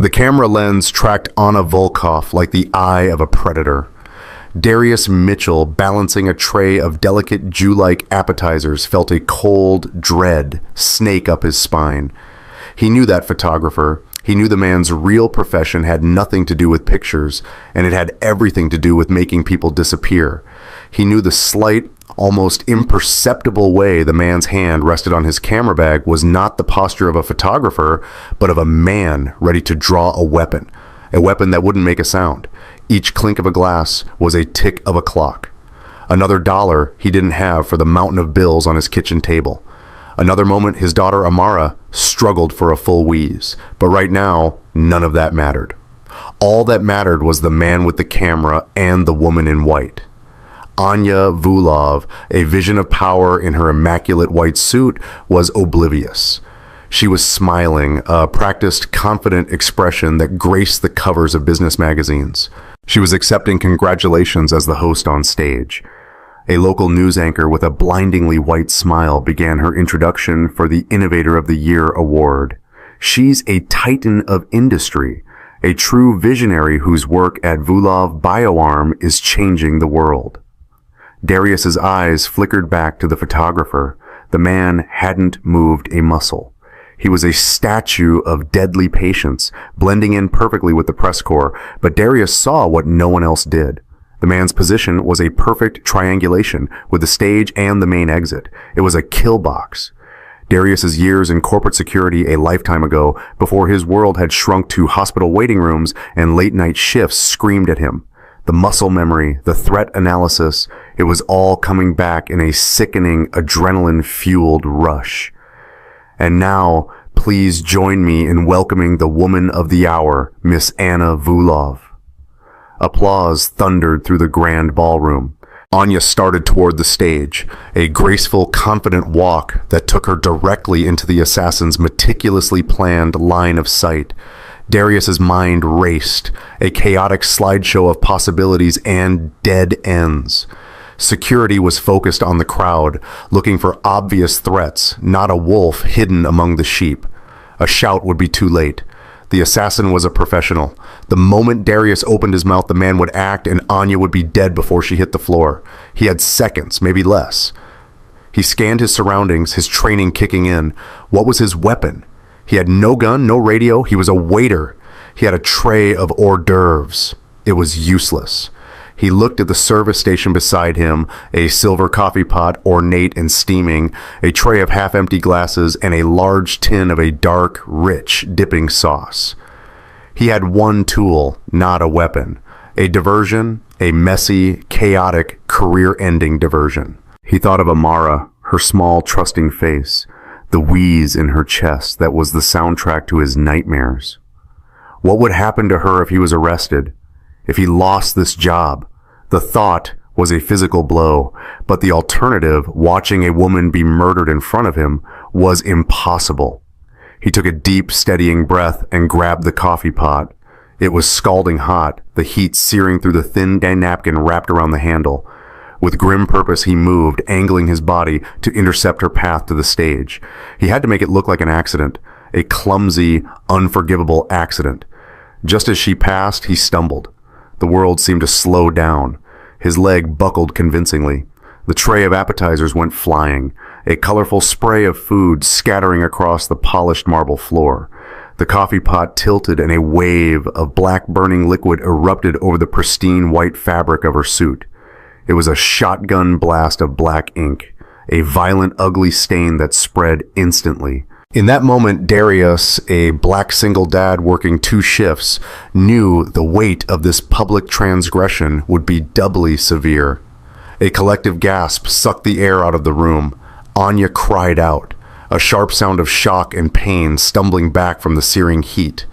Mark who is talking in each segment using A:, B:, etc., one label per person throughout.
A: The camera lens tracked Anna Volkov like the eye of a predator. Darius Mitchell, balancing a tray of delicate Jew-like appetizers, felt a cold dread snake up his spine. He knew that photographer. He knew the man's real profession had nothing to do with pictures, and it had everything to do with making people disappear. He knew the slight, almost imperceptible way the man's hand rested on his camera bag was not the posture of a photographer, but of a man ready to draw a weapon that wouldn't make a sound. Each clink of a glass was a tick of a clock. Another dollar he didn't have for the mountain of bills on his kitchen table. Another moment, his daughter Amara struggled for a full wheeze. But right now, none of that mattered. All that mattered was the man with the camera and the woman in white. Anya Vulov, a vision of power in her immaculate white suit, was oblivious. She was smiling, a practiced, confident expression that graced the covers of business magazines. She was accepting congratulations as the host on stage. A local news anchor with a blindingly white smile began her introduction for the Innovator of the Year award. She's a titan of industry, a true visionary whose work at Vulov BioArm is changing the world. Darius's eyes flickered back to the photographer. The man hadn't moved a muscle. He was a statue of deadly patience, blending in perfectly with the press corps, but Darius saw what no one else did. The man's position was a perfect triangulation with the stage and the main exit. It was a kill box. Darius's years in corporate security a lifetime ago, before his world had shrunk to hospital waiting rooms and late-night shifts, screamed at him. The muscle memory, the threat analysis, it was all coming back in a sickening, adrenaline-fueled rush. And now, please join me in welcoming the woman of the hour, Miss Anna Vulov. Applause thundered through the grand ballroom. Anya started toward the stage, a graceful, confident walk that took her directly into the assassin's meticulously planned line of sight. Darius's mind raced, a chaotic slideshow of possibilities and dead ends. Security was focused on the crowd, looking for obvious threats, not a wolf hidden among the sheep. A shout would be too late. The assassin was a professional. The moment Darius opened his mouth, the man would act, and Anya would be dead before she hit the floor. He had seconds, maybe less. He scanned his surroundings, his training kicking in. What was his weapon? He had no gun, no radio. He was a waiter. He had a tray of hors d'oeuvres. It was useless. He looked at the service station beside him, a silver coffee pot, ornate and steaming, a tray of half-empty glasses, and a large tin of a dark, rich dipping sauce. He had one tool, not a weapon. A diversion, a messy, chaotic, career-ending diversion. He thought of Amara, her small, trusting face, the wheeze in her chest that was the soundtrack to his nightmares. What would happen to her if he was arrested? If he lost this job? The thought was a physical blow, but the alternative, watching a woman be murdered in front of him, was impossible. He took a deep, steadying breath and grabbed the coffee pot. It was scalding hot, the heat searing through the thin napkin wrapped around the handle. With grim purpose, he moved, angling his body to intercept her path to the stage. He had to make it look like an accident, a clumsy, unforgivable accident. Just as she passed, he stumbled. The world seemed to slow down. His leg buckled convincingly. The tray of appetizers went flying, a colorful spray of food scattering across the polished marble floor. The coffee pot tilted and a wave of black burning liquid erupted over the pristine white fabric of her suit. It was a shotgun blast of black ink, a violent, ugly stain that spread instantly. In that moment, Darius, a black single dad working 2 shifts, knew the weight of this public transgression would be doubly severe. A collective gasp sucked the air out of the room. Anya cried out, a sharp sound of shock and pain stumbling back from the searing heat.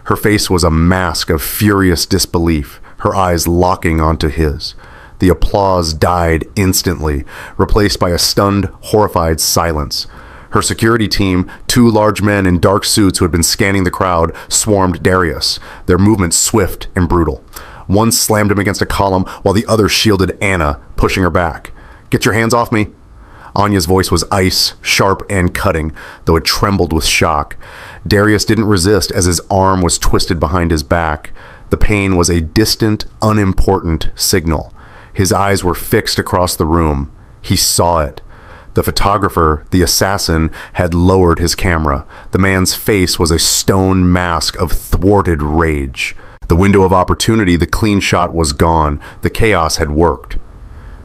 A: Her face was a mask of furious disbelief, her eyes locking onto his. The applause died instantly, replaced by a stunned, horrified silence. Her security team, 2 large men in dark suits who had been scanning the crowd, swarmed Darius, their movements swift and brutal. One slammed him against a column while the other shielded Anna, pushing her back. "Get your hands off me." Anya's voice was ice, sharp and cutting, though it trembled with shock. Darius didn't resist as his arm was twisted behind his back. The pain was a distant, unimportant signal. His eyes were fixed across the room. He saw it. The photographer, the assassin, had lowered his camera. The man's face was a stone mask of thwarted rage. The window of opportunity, the clean shot, was gone. The chaos had worked.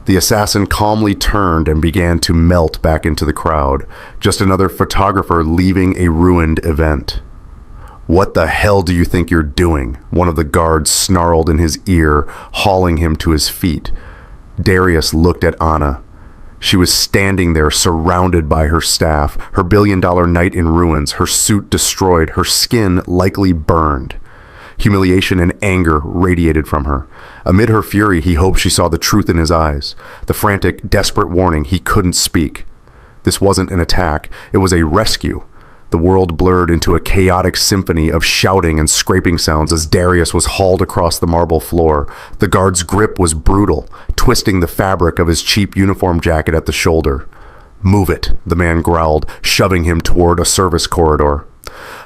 A: The assassin calmly turned and began to melt back into the crowd. Just another photographer leaving a ruined event. "What the hell do you think you're doing?" one of the guards snarled in his ear, hauling him to his feet. Darius looked at Anna. She was standing there surrounded by her staff, her billion-dollar night in ruins, her suit destroyed, her skin likely burned. Humiliation and anger radiated from her. Amid her fury, he hoped she saw the truth in his eyes. The frantic, desperate warning he couldn't speak. This wasn't an attack, it was a rescue. The world blurred into a chaotic symphony of shouting and scraping sounds as Darius was hauled across the marble floor. The guard's grip was brutal, twisting the fabric of his cheap uniform jacket at the shoulder. "Move it," the man growled, shoving him toward a service corridor.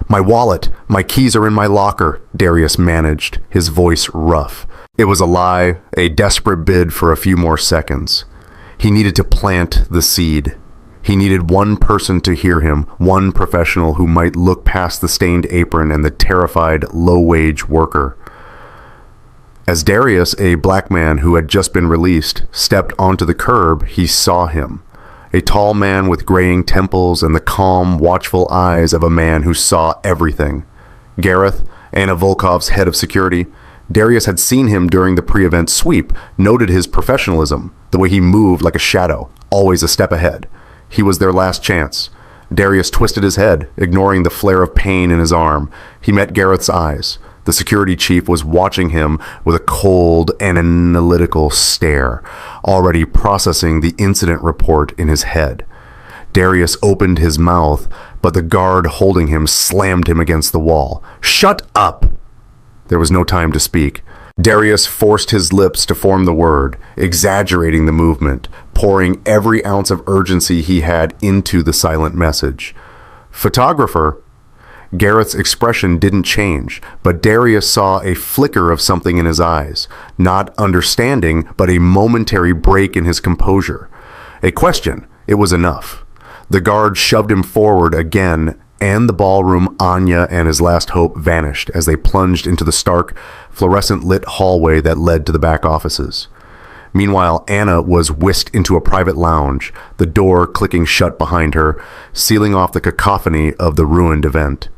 A: "My wallet! My keys are in my locker," Darius managed, his voice rough. It was a lie, a desperate bid for a few more seconds. He needed to plant the seed. He needed one person to hear him, one professional who might look past the stained apron and the terrified, low-wage worker. As Darius, a black man who had just been released, stepped onto the curb, he saw him. A tall man with graying temples and the calm, watchful eyes of a man who saw everything. Gareth, Anna Volkov's head of security. Darius had seen him during the pre-event sweep, noted his professionalism, the way he moved like a shadow, always a step ahead. He was their last chance. Darius twisted his head, ignoring the flare of pain in his arm. He met Gareth's eyes. The security chief was watching him with a cold and analytical stare, already processing the incident report in his head. Darius opened his mouth, but the guard holding him slammed him against the wall. "Shut up!" There was no time to speak. Darius forced his lips to form the word, exaggerating the movement, pouring every ounce of urgency he had into the silent message. "Photographer." Gareth's expression didn't change, but Darius saw a flicker of something in his eyes, not understanding, but a momentary break in his composure. A question, it was enough. The guard shoved him forward again, and the ballroom Anya and his last hope vanished as they plunged into the stark, fluorescent-lit hallway that led to the back offices. Meanwhile, Anna was whisked into a private lounge, the door clicking shut behind her, sealing off the cacophony of the ruined event.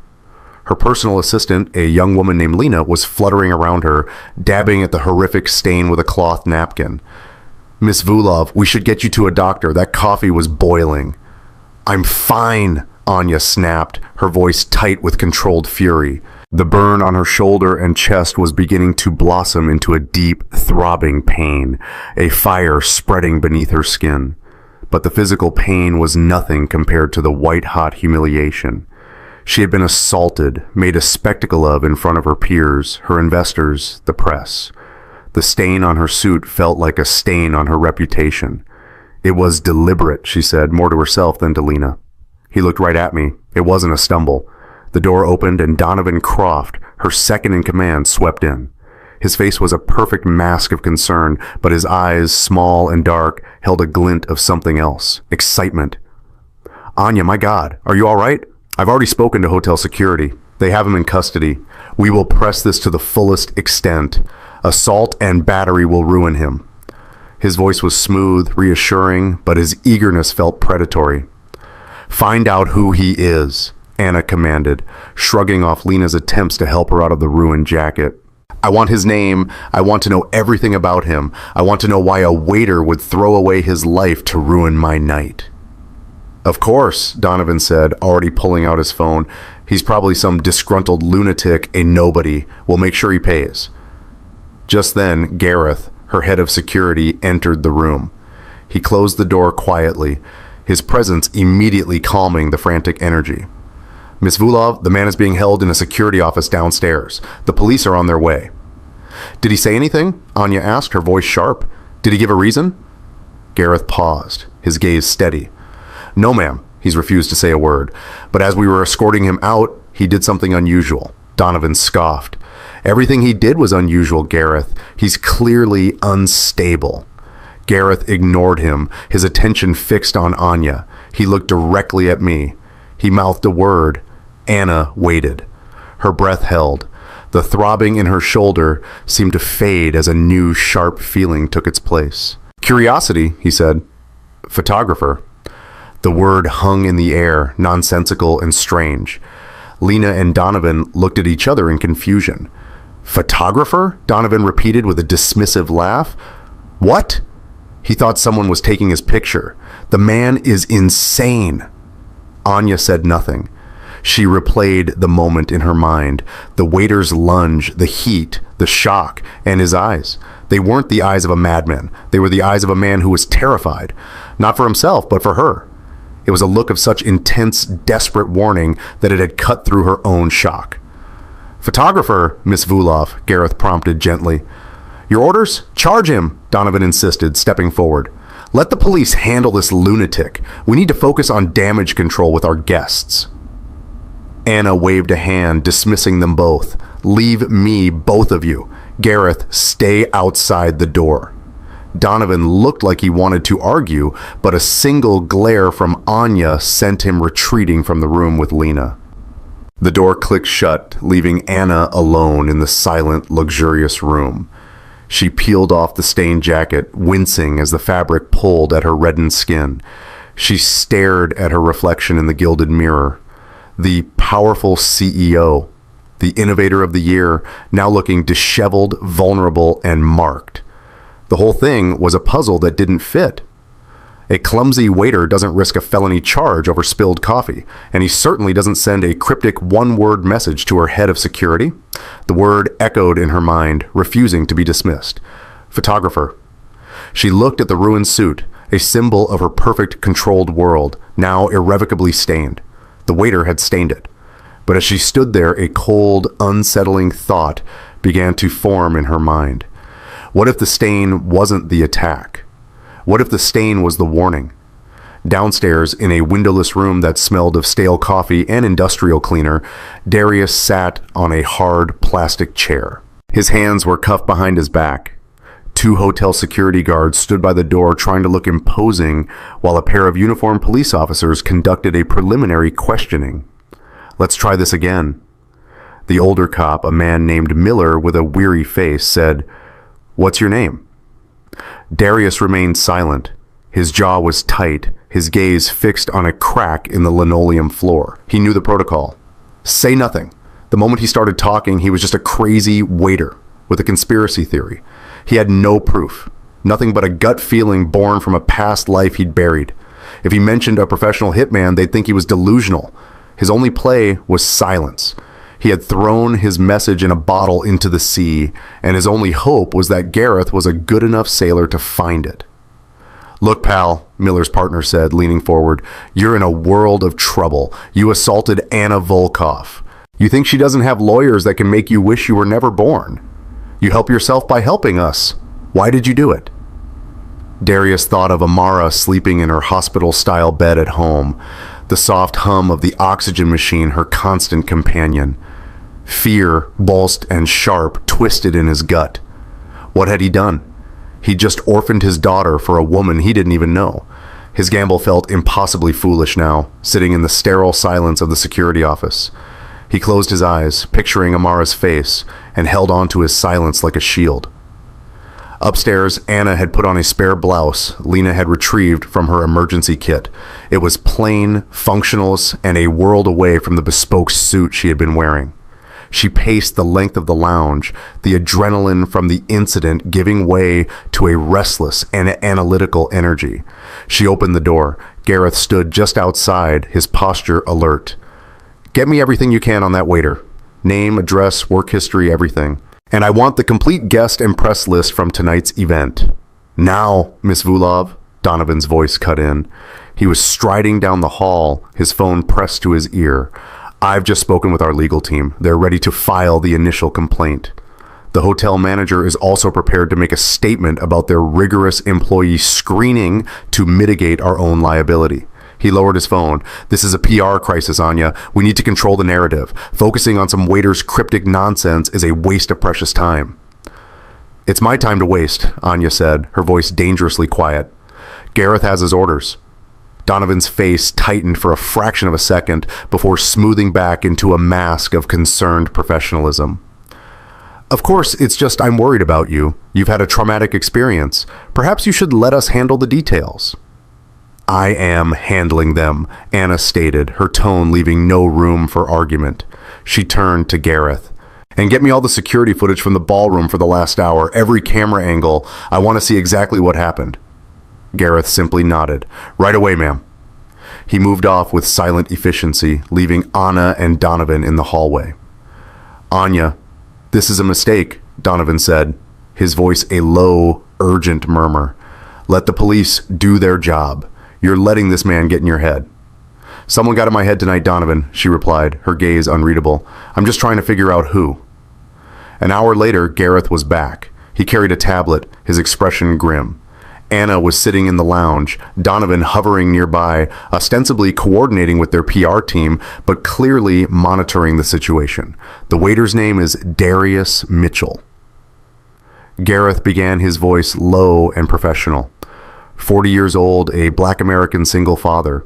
A: Her personal assistant, a young woman named Lena, was fluttering around her, dabbing at the horrific stain with a cloth napkin. "Miss Vulov, we should get you to a doctor. That coffee was boiling." "I'm fine," Anya snapped, her voice tight with controlled fury. The burn on her shoulder and chest was beginning to blossom into a deep, throbbing pain, a fire spreading beneath her skin. But the physical pain was nothing compared to the white-hot humiliation. She had been assaulted, made a spectacle of in front of her peers, her investors, the press. The stain on her suit felt like a stain on her reputation. "It was deliberate," she said, more to herself than to Lena. He looked right at me. It wasn't a stumble. The door opened and Donovan Croft, her second in command, swept in. His face was a perfect mask of concern, but his eyes, small and dark, held a glint of something else. Excitement. "Anya, my God, are you all right? I've already spoken to hotel security. They have him in custody. We will press this to the fullest extent. Assault and battery will ruin him." His voice was smooth, reassuring, but his eagerness felt predatory. "Find out who he is," Anna commanded, shrugging off Lena's attempts to help her out of the ruined jacket. "I want his name. I want to know everything about him. I want to know why a waiter would throw away his life to ruin my night." "Of course," Donovan said, already pulling out his phone. "He's probably some disgruntled lunatic, a nobody. We'll make sure he pays." Just then, Gareth, her head of security, entered the room. He closed the door quietly, his presence immediately calming the frantic energy. "Miss Vulov, the man is being held in a security office downstairs. The police are on their way." "Did he say anything?" Anya asked, her voice sharp. "Did he give a reason?" Gareth paused, his gaze steady. No, ma'am. He's refused to say a word. But as we were escorting him out, he did something unusual. Donovan scoffed. Everything he did was unusual, Gareth. He's clearly unstable. Gareth ignored him, his attention fixed on Anya. He looked directly at me. He mouthed a word. Anna waited. Her breath held. The throbbing in her shoulder seemed to fade as a new, sharp feeling took its place. Curiosity, he said. Photographer. The word hung in the air, nonsensical and strange. Lena and Donovan looked at each other in confusion. Photographer? Donovan repeated with a dismissive laugh. What? He thought someone was taking his picture. The man is insane. Anya said nothing. She replayed the moment in her mind. The waiter's lunge, the heat, the shock, and his eyes. They weren't the eyes of a madman. They were the eyes of a man who was terrified. Not for himself, but for her. It was a look of such intense, desperate warning that it had cut through her own shock. Photographer, Miss Vulov, Gareth prompted gently. Your orders? Charge him, Donovan insisted, stepping forward. Let the police handle this lunatic. We need to focus on damage control with our guests. Anna waved a hand, dismissing them both. Leave me, both of you. Gareth, stay outside the door. Donovan looked like he wanted to argue, but a single glare from Anya sent him retreating from the room with Lena. The door clicked shut, leaving Anna alone in the silent, luxurious room. She peeled off the stained jacket, wincing as the fabric pulled at her reddened skin. She stared at her reflection in the gilded mirror. The powerful CEO, the innovator of the year, now looking disheveled, vulnerable, and marked. The whole thing was a puzzle that didn't fit. A clumsy waiter doesn't risk a felony charge over spilled coffee, and he certainly doesn't send a cryptic one-word message to her head of security. The word echoed in her mind, refusing to be dismissed. Photographer. She looked at the ruined suit, a symbol of her perfect, controlled world, now irrevocably stained. The waiter had stained it. But as she stood there, a cold, unsettling thought began to form in her mind. What if the stain wasn't the attack? What if the stain was the warning? Downstairs, in a windowless room that smelled of stale coffee and industrial cleaner, Darius sat on a hard plastic chair. His hands were cuffed behind his back. 2 hotel security guards stood by the door trying to look imposing, while a pair of uniformed police officers conducted a preliminary questioning. Let's try this again. The older cop, a man named Miller with a weary face, said, What's your name? Darius remained silent. His jaw was tight, his gaze fixed on a crack in the linoleum floor. He knew the protocol. Say nothing. The moment he started talking, he was just a crazy waiter with a conspiracy theory. He had no proof, nothing but a gut feeling born from a past life he'd buried. If he mentioned a professional hitman, they'd think he was delusional. His only play was silence. He had thrown his message in a bottle into the sea, and his only hope was that Gareth was a good enough sailor to find it. Look, pal, Miller's partner said, leaning forward, you're in a world of trouble. You assaulted Anna Volkov. You think she doesn't have lawyers that can make you wish you were never born? You help yourself by helping us. Why did you do it? Darius thought of Amara sleeping in her hospital-style bed at home, the soft hum of the oxygen machine her constant companion. Fear, bolst and sharp, twisted in his gut. What had he done? He'd just orphaned his daughter for a woman he didn't even know. His gamble felt impossibly foolish now, sitting in the sterile silence of the security office. He closed his eyes, picturing Amara's face, and held on to his silence like a shield. Upstairs, Anna had put on a spare blouse Lena had retrieved from her emergency kit. It was plain, functionless, and a world away from the bespoke suit she had been wearing. She paced the length of the lounge, the adrenaline from the incident giving way to a restless and analytical energy. She opened the door. Gareth stood just outside, his posture alert. Get me everything you can on that waiter. Name, address, work history, everything. And I want the complete guest and press list from tonight's event. Now, Miss Vulov, Donovan's voice cut in. He was striding down the hall, his phone pressed to his ear. I've just spoken with our legal team. They're ready to file the initial complaint. The hotel manager is also prepared to make a statement about their rigorous employee screening to mitigate our own liability. He lowered his phone. "This is a PR crisis, Anya. We need to control the narrative. Focusing on some waiter's cryptic nonsense is a waste of precious time." "It's my time to waste," Anya said, her voice dangerously quiet. "Gareth has his orders." Donovan's face tightened for a fraction of a second before smoothing back into a mask of concerned professionalism. "Of course, it's just I'm worried about you. You've had a traumatic experience. Perhaps you should let us handle the details." "I am handling them," Anna stated, her tone leaving no room for argument. She turned to Gareth. "And get me all the security footage from the ballroom for the last hour, every camera angle. I want to see exactly what happened." Gareth simply nodded. "Right away, ma'am." He moved off with silent efficiency, leaving Anna and Donovan in the hallway. "Anya, this is a mistake," Donovan said, his voice a low, urgent murmur. "Let the police do their job. You're letting this man get in your head." "Someone got in my head tonight, Donovan," she replied, her gaze unreadable. "I'm just trying to figure out who." An hour later, Gareth was back. He carried a tablet, his expression grim. Anna was sitting in the lounge, Donovan hovering nearby, ostensibly coordinating with their PR team, but clearly monitoring the situation. The waiter's name is Darius Mitchell. Gareth began, his voice low and professional. 40 years old, a Black American single father.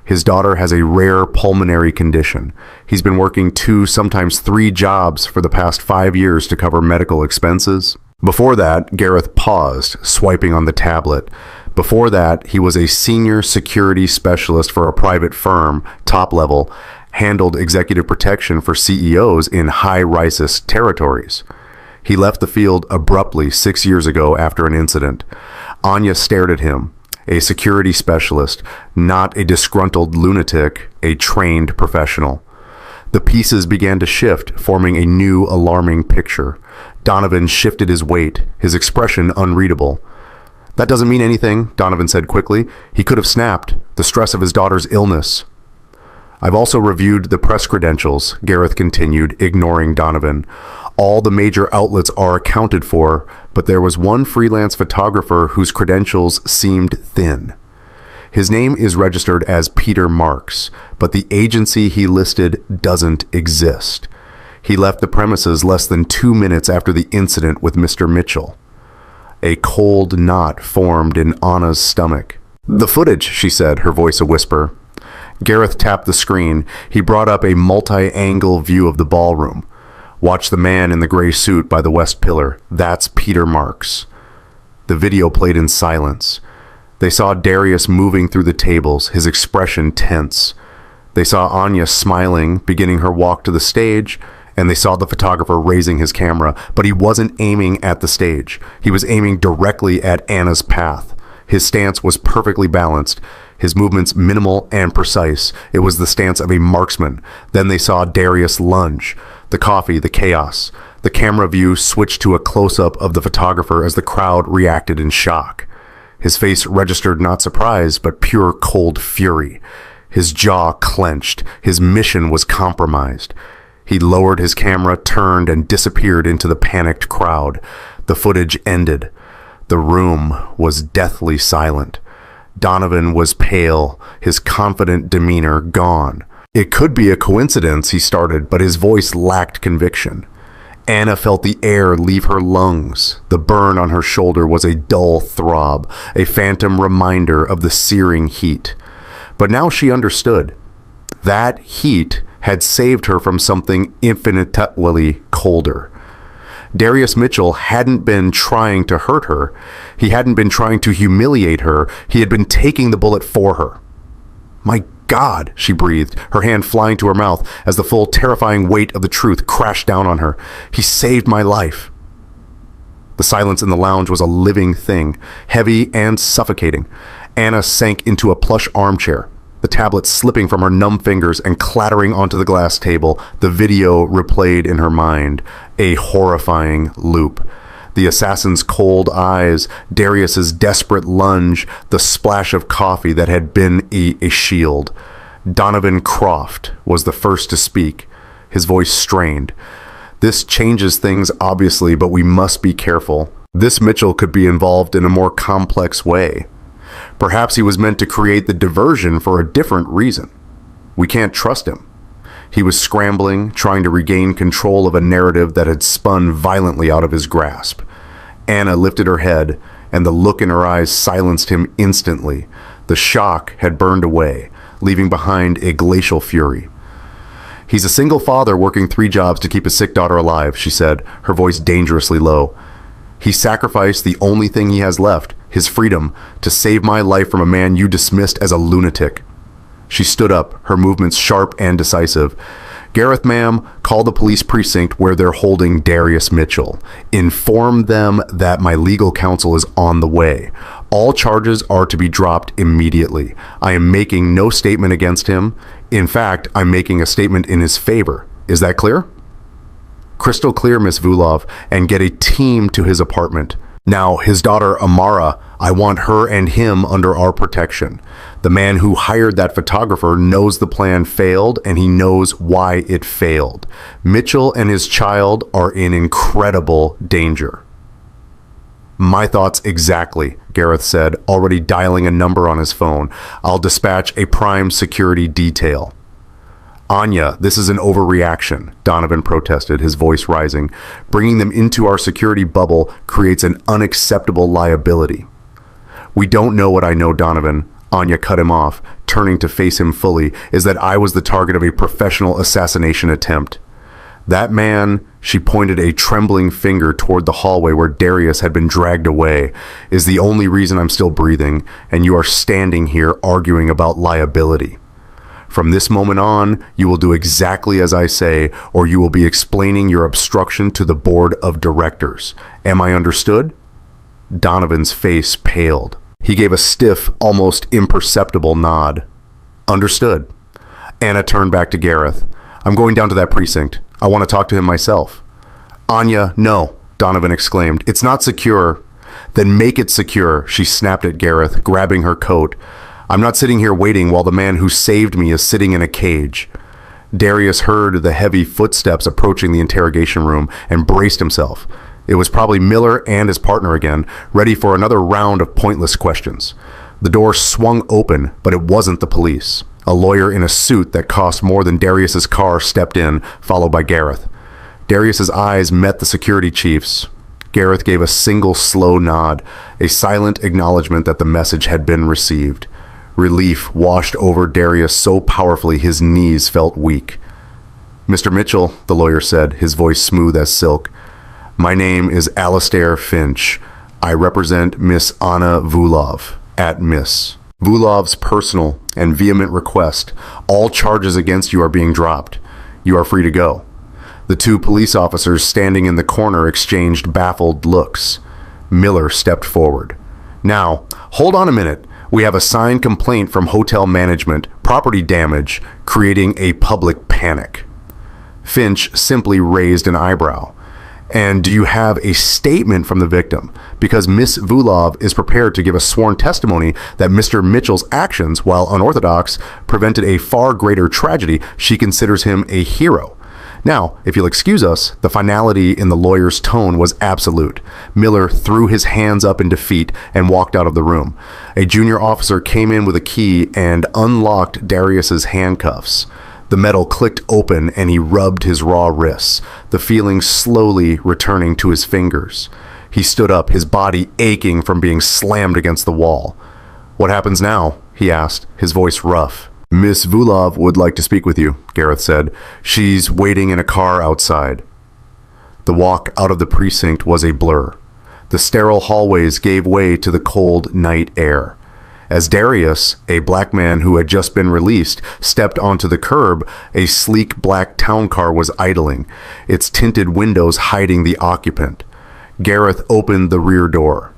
A: His daughter has a rare pulmonary condition. He's been working 2, sometimes 3 jobs for the past 5 years to cover medical expenses. Before that, Gareth paused, swiping on the tablet. Before that, he was a senior security specialist for a private firm, top level, handled executive protection for CEOs in high-rises territories. He left the field abruptly 6 years ago after an incident. Anya stared at him, a security specialist, not a disgruntled lunatic, a trained professional. The pieces began to shift, forming a new alarming picture. Donovan shifted his weight, his expression unreadable. "That doesn't mean anything," Donovan said quickly. He could have snapped, the stress of his daughter's illness. "I've also reviewed the press credentials," Gareth continued, ignoring Donovan. "All the major outlets are accounted for, but there was one freelance photographer whose credentials seemed thin. His name is registered as Peter Marks, but the agency he listed doesn't exist. He left the premises less than 2 minutes after the incident with Mr. Mitchell." A cold knot formed in Anna's stomach. "The footage," she said, her voice a whisper. Gareth tapped the screen. He brought up a multi-angle view of the ballroom. "Watch the man in the gray suit by the west pillar. That's Peter Marks." The video played in silence. They saw Darius moving through the tables, his expression tense. They saw Anya smiling, beginning her walk to the stage, and they saw the photographer raising his camera, but he wasn't aiming at the stage. He was aiming directly at Anna's path. His stance was perfectly balanced, his movements minimal and precise. It was the stance of a marksman. Then they saw Darius lunge. The coffee, the chaos. The camera view switched to a close-up of the photographer as the crowd reacted in shock. His face registered not surprise, but pure cold fury. His jaw clenched. His mission was compromised. He lowered his camera, turned, and disappeared into the panicked crowd. The footage ended. The room was deathly silent. Donovan was pale, his confident demeanor gone. "It could be a coincidence," he started, but his voice lacked conviction. Anna felt the air leave her lungs. The burn on her shoulder was a dull throb, a phantom reminder of the searing heat. But now she understood. That heat had saved her from something infinitely colder. Darius Mitchell hadn't been trying to hurt her. He hadn't been trying to humiliate her. He had been taking the bullet for her. "My God," she breathed, her hand flying to her mouth as the full terrifying weight of the truth crashed down on her. "He saved my life." The silence in the lounge was a living thing, heavy and suffocating. Anna sank into a plush armchair, the tablet slipping from her numb fingers and clattering onto the glass table. The video replayed in her mind, a horrifying loop. The assassin's cold eyes, Darius's desperate lunge, the splash of coffee that had been a shield. Donovan Croft was the first to speak, his voice strained. "This changes things, obviously, but we must be careful. This Mitchell could be involved in a more complex way." Perhaps he was meant to create the diversion for a different reason. We can't trust him. He was scrambling, trying to regain control of a narrative that had spun violently out of his grasp. Anna lifted her head, and the look in her eyes silenced him instantly. The shock had burned away, leaving behind a glacial fury. "He's a single father working 3 jobs to keep his sick daughter alive," she said, her voice dangerously low. "He sacrificed the only thing he has left, his freedom, to save my life from a man you dismissed as a lunatic." She stood up, her movements sharp and decisive. "Gareth, ma'am, call the police precinct where they're holding Darius Mitchell. Inform them that my legal counsel is on the way. All charges are to be dropped immediately. I am making no statement against him. In fact, I'm making a statement in his favor. Is that clear?" "Crystal clear, Miss Vulov, and get a team to his apartment. Now, his daughter Amara, I want her and him under our protection. The man who hired that photographer knows the plan failed, and he knows why it failed. Mitchell and his child are in incredible danger." "My thoughts exactly," Gareth said, already dialing a number on his phone. "I'll dispatch a prime security detail." "Anya, this is an overreaction," Donovan protested, his voice rising. "Bringing them into our security bubble creates an unacceptable liability." "We don't know what I know, Donovan," Anya cut him off, turning to face him fully, "is that I was the target of a professional assassination attempt. That man," she pointed a trembling finger toward the hallway where Darius had been dragged away, "is the only reason I'm still breathing, and you are standing here arguing about liability. From this moment on, you will do exactly as I say, or you will be explaining your obstruction to the board of directors. Am I understood?" Donovan's face paled. He gave a stiff, almost imperceptible nod. "Understood." Anna turned back to Gareth. "I'm going down to that precinct. I want to talk to him myself." "Anya, no," Donovan exclaimed. "It's not secure." "Then make it secure," she snapped at Gareth, grabbing her coat. "I'm not sitting here waiting while the man who saved me is sitting in a cage." Darius heard the heavy footsteps approaching the interrogation room and braced himself. It was probably Miller and his partner again, ready for another round of pointless questions. The door swung open, but it wasn't the police. A lawyer in a suit that cost more than Darius's car stepped in, followed by Gareth. Darius's eyes met the security chief's. Gareth gave a single slow nod, a silent acknowledgement that the message had been received. Relief washed over Darius so powerfully his knees felt weak. "Mr. Mitchell," the lawyer said, his voice smooth as silk, "my name is Alistair Finch. I represent Miss Anna Vulov, at Miss Vulov's personal and vehement request. All charges against you are being dropped. You are free to go." The 2 police officers standing in the corner exchanged baffled looks. Miller stepped forward. "Now, hold on a minute. We have a signed complaint from hotel management, property damage, creating a public panic." Finch simply raised an eyebrow. "And do you have a statement from the victim? Because Miss Vulov is prepared to give a sworn testimony that Mr. Mitchell's actions, while unorthodox, prevented a far greater tragedy. She considers him a hero." Now, if you'll excuse us, the finality in the lawyer's tone was absolute. Miller threw his hands up in defeat and walked out of the room. A junior officer came in with a key and unlocked Darius's handcuffs. The metal clicked open and he rubbed his raw wrists, the feeling slowly returning to his fingers. He stood up, his body aching from being slammed against the wall. "What happens now?" he asked, his voice rough. "Miss Vulov would like to speak with you," Gareth said. "She's waiting in a car outside." The walk out of the precinct was a blur. The sterile hallways gave way to the cold night air. As Darius, a black man who had just been released, stepped onto the curb, a sleek black town car was idling, its tinted windows hiding the occupant. Gareth opened the rear door.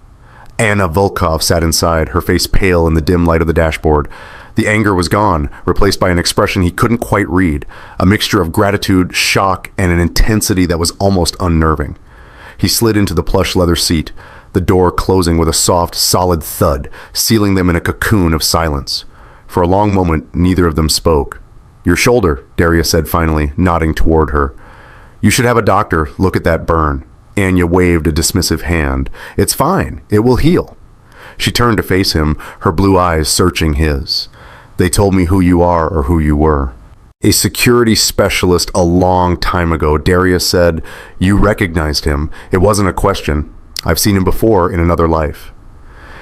A: Anna Volkov sat inside, her face pale in the dim light of the dashboard. The anger was gone, replaced by an expression he couldn't quite read, a mixture of gratitude, shock, and an intensity that was almost unnerving. He slid into the plush leather seat, the door closing with a soft, solid thud, sealing them in a cocoon of silence. For a long moment, neither of them spoke. "Your shoulder," Darius said finally, nodding toward her. "You should have a doctor look at that burn." Anya waved a dismissive hand. "It's fine. It will heal." She turned to face him, her blue eyes searching his. "They told me who you are or who you were." "A security specialist a long time ago," Darius said. "You recognized him. It wasn't a question. I've seen him before in another life."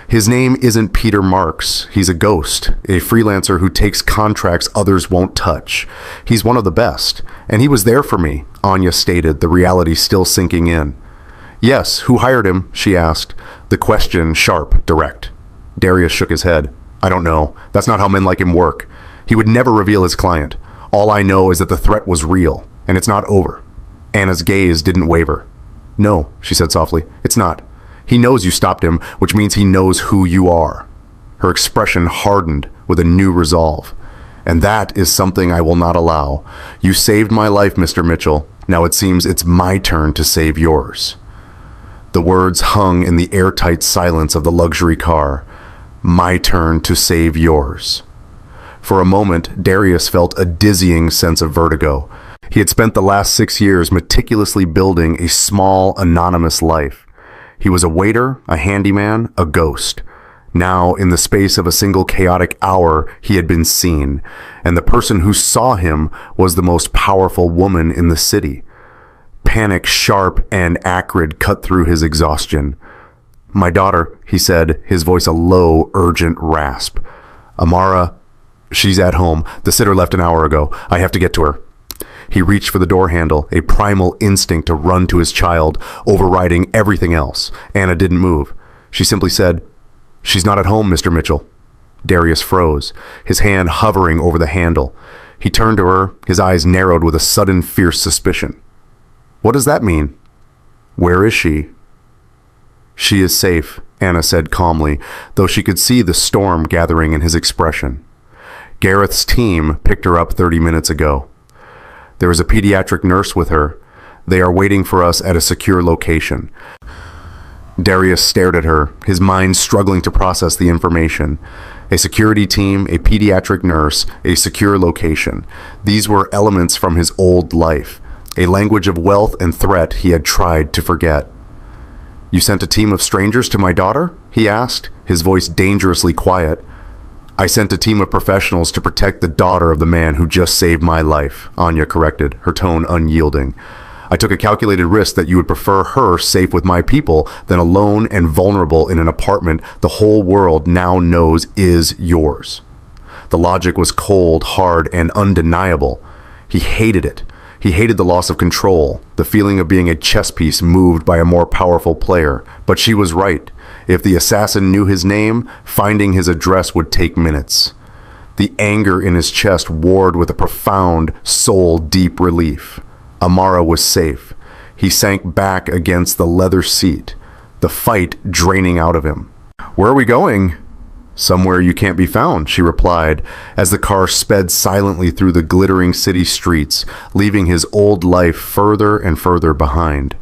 A: "His name isn't Peter Marks. He's a ghost, a freelancer who takes contracts others won't touch. He's one of the best, and he was there for me," Anya stated, the reality still sinking in. "Yes, who hired him?" she asked, the question sharp, direct. Darius shook his head. "I don't know. That's not how men like him work. He would never reveal his client. All I know is that the threat was real, and it's not over." Anna's gaze didn't waver. "No," she said softly, "it's not. He knows you stopped him, which means he knows who you are." Her expression hardened with a new resolve. "And that is something I will not allow. You saved my life, Mr. Mitchell. Now it seems it's my turn to save yours." The words hung in the airtight silence of the luxury car. "My turn to save yours." For a moment, Darius felt a dizzying sense of vertigo. He had spent the last 6 years meticulously building a small, anonymous life. He was a waiter, a handyman, a ghost. Now, in the space of a single chaotic hour, he had been seen, and the person who saw him was the most powerful woman in the city. Panic, sharp and acrid, cut through his exhaustion. "My daughter," he said, his voice a low, urgent rasp. "Amara, she's at home. The sitter left an hour ago. I have to get to her." He reached for the door handle, a primal instinct to run to his child, overriding everything else. Anna didn't move. She simply said, "She's not at home, Mr. Mitchell." Darius froze, his hand hovering over the handle. He turned to her, his eyes narrowed with a sudden fierce suspicion. "What does that mean?" "Where is she?" "She is safe," Anna said calmly, though she could see the storm gathering in his expression. "Gareth's team picked her up 30 minutes ago. There is a pediatric nurse with her. They are waiting for us at a secure location." Darius stared at her, his mind struggling to process the information. A security team, a pediatric nurse, a secure location. These were elements from his old life, a language of wealth and threat he had tried to forget. "You sent a team of strangers to my daughter?" he asked, his voice dangerously quiet. "I sent a team of professionals to protect the daughter of the man who just saved my life," Anya corrected, her tone unyielding. "I took a calculated risk that you would prefer her safe with my people than alone and vulnerable in an apartment the whole world now knows is yours." The logic was cold, hard, and undeniable. He hated it. He hated the loss of control, the feeling of being a chess piece moved by a more powerful player. But she was right. If the assassin knew his name, finding his address would take minutes. The anger in his chest warred with a profound, soul-deep relief. Amara was safe. He sank back against the leather seat, the fight draining out of him. "Where are we going?" "Somewhere you can't be found," she replied, as the car sped silently through the glittering city streets, leaving his old life further and further behind.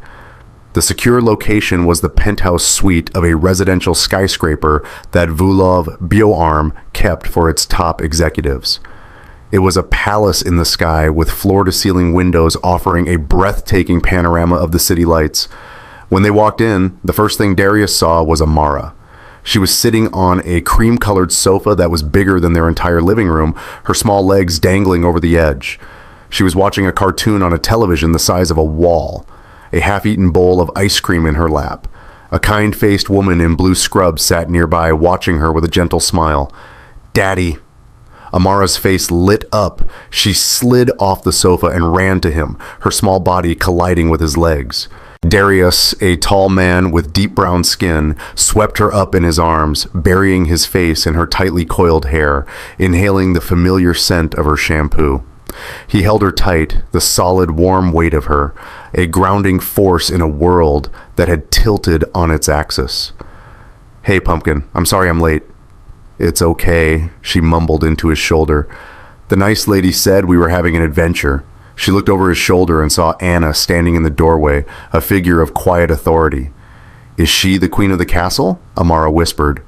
A: The secure location was the penthouse suite of a residential skyscraper that Vulov Bioarm kept for its top executives. It was a palace in the sky with floor-to-ceiling windows offering a breathtaking panorama of the city lights. When they walked in, the first thing Darius saw was Amara. She was sitting on a cream-colored sofa that was bigger than their entire living room, her small legs dangling over the edge. She was watching a cartoon on a television the size of a wall, a half-eaten bowl of ice cream in her lap. A kind-faced woman in blue scrubs sat nearby, watching her with a gentle smile. "Daddy." Amara's face lit up. She slid off the sofa and ran to him, her small body colliding with his legs. Darius, a tall man with deep brown skin, swept her up in his arms, burying his face in her tightly coiled hair, inhaling the familiar scent of her shampoo. He held her tight, the solid, warm weight of her, a grounding force in a world that had tilted on its axis. "Hey, Pumpkin, I'm sorry I'm late." "It's okay," she mumbled into his shoulder. "The nice lady said we were having an adventure." She looked over his shoulder and saw Anna standing in the doorway, a figure of quiet authority. "Is she the queen of the castle?" Amara whispered.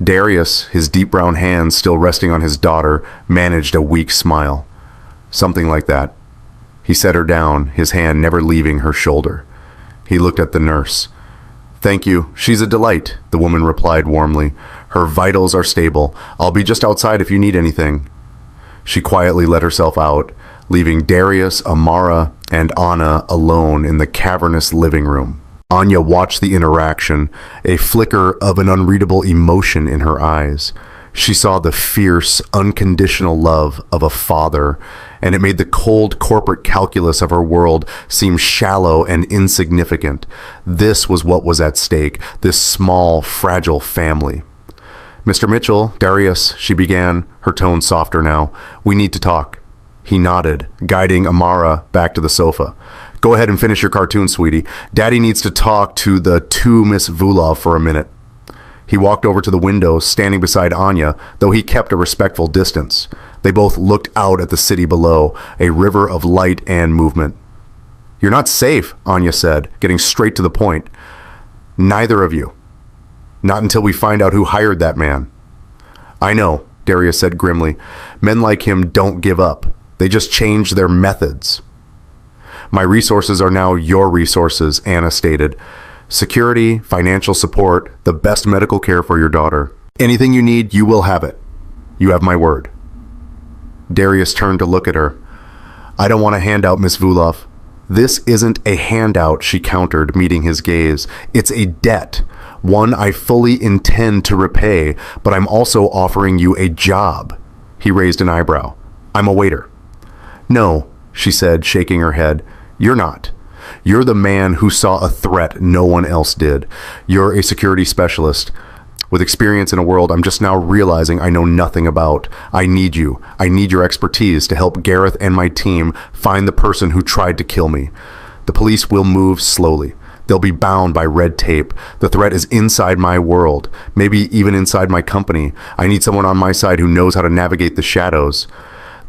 A: Darius, his deep brown hands still resting on his daughter, managed a weak smile. "Something like that." He set her down, his hand never leaving her shoulder. He looked at the nurse. Thank you. She's a delight, the woman replied warmly. Her vitals are stable. I'll be just outside if you need anything. She quietly let herself out, leaving Darius, Amara, and Anna alone in the cavernous living room. Anya watched the interaction, a flicker of an unreadable emotion in her eyes. She saw the fierce, unconditional love of a father, and it made the cold corporate calculus of her world seem shallow and insignificant. This was what was at stake, this small, fragile family. Mr. Mitchell, Darius, she began, her tone softer now. We need to talk. He nodded, guiding Amara back to the sofa. Go ahead and finish your cartoon, sweetie. Daddy needs to talk to the two Miss Vulov for a minute. He walked over to the window, standing beside Anya, though he kept a respectful distance. They both looked out at the city below, a river of light and movement. You're not safe, Anya said, getting straight to the point. Neither of you. Not until we find out who hired that man. I know, Darius said grimly. Men like him don't give up. They just change their methods. My resources are now your resources, Anna stated. Security, financial support, the best medical care for your daughter. Anything you need, you will have it. You have my word. Darius turned to look at her. I don't want a handout, Miss Vulov. This isn't a handout, she countered, meeting his gaze. It's a debt, one I fully intend to repay, but I'm also offering you a job. He raised an eyebrow. I'm a waiter. No, she said, shaking her head. You're not. You're the man who saw a threat no one else did. You're a security specialist with experience in a world I'm just now realizing I know nothing about. I need you. I need your expertise to help Gareth and my team find the person who tried to kill me. The police will move slowly. They'll be bound by red tape. The threat is inside my world, maybe even inside my company. I need someone on my side who knows how to navigate the shadows.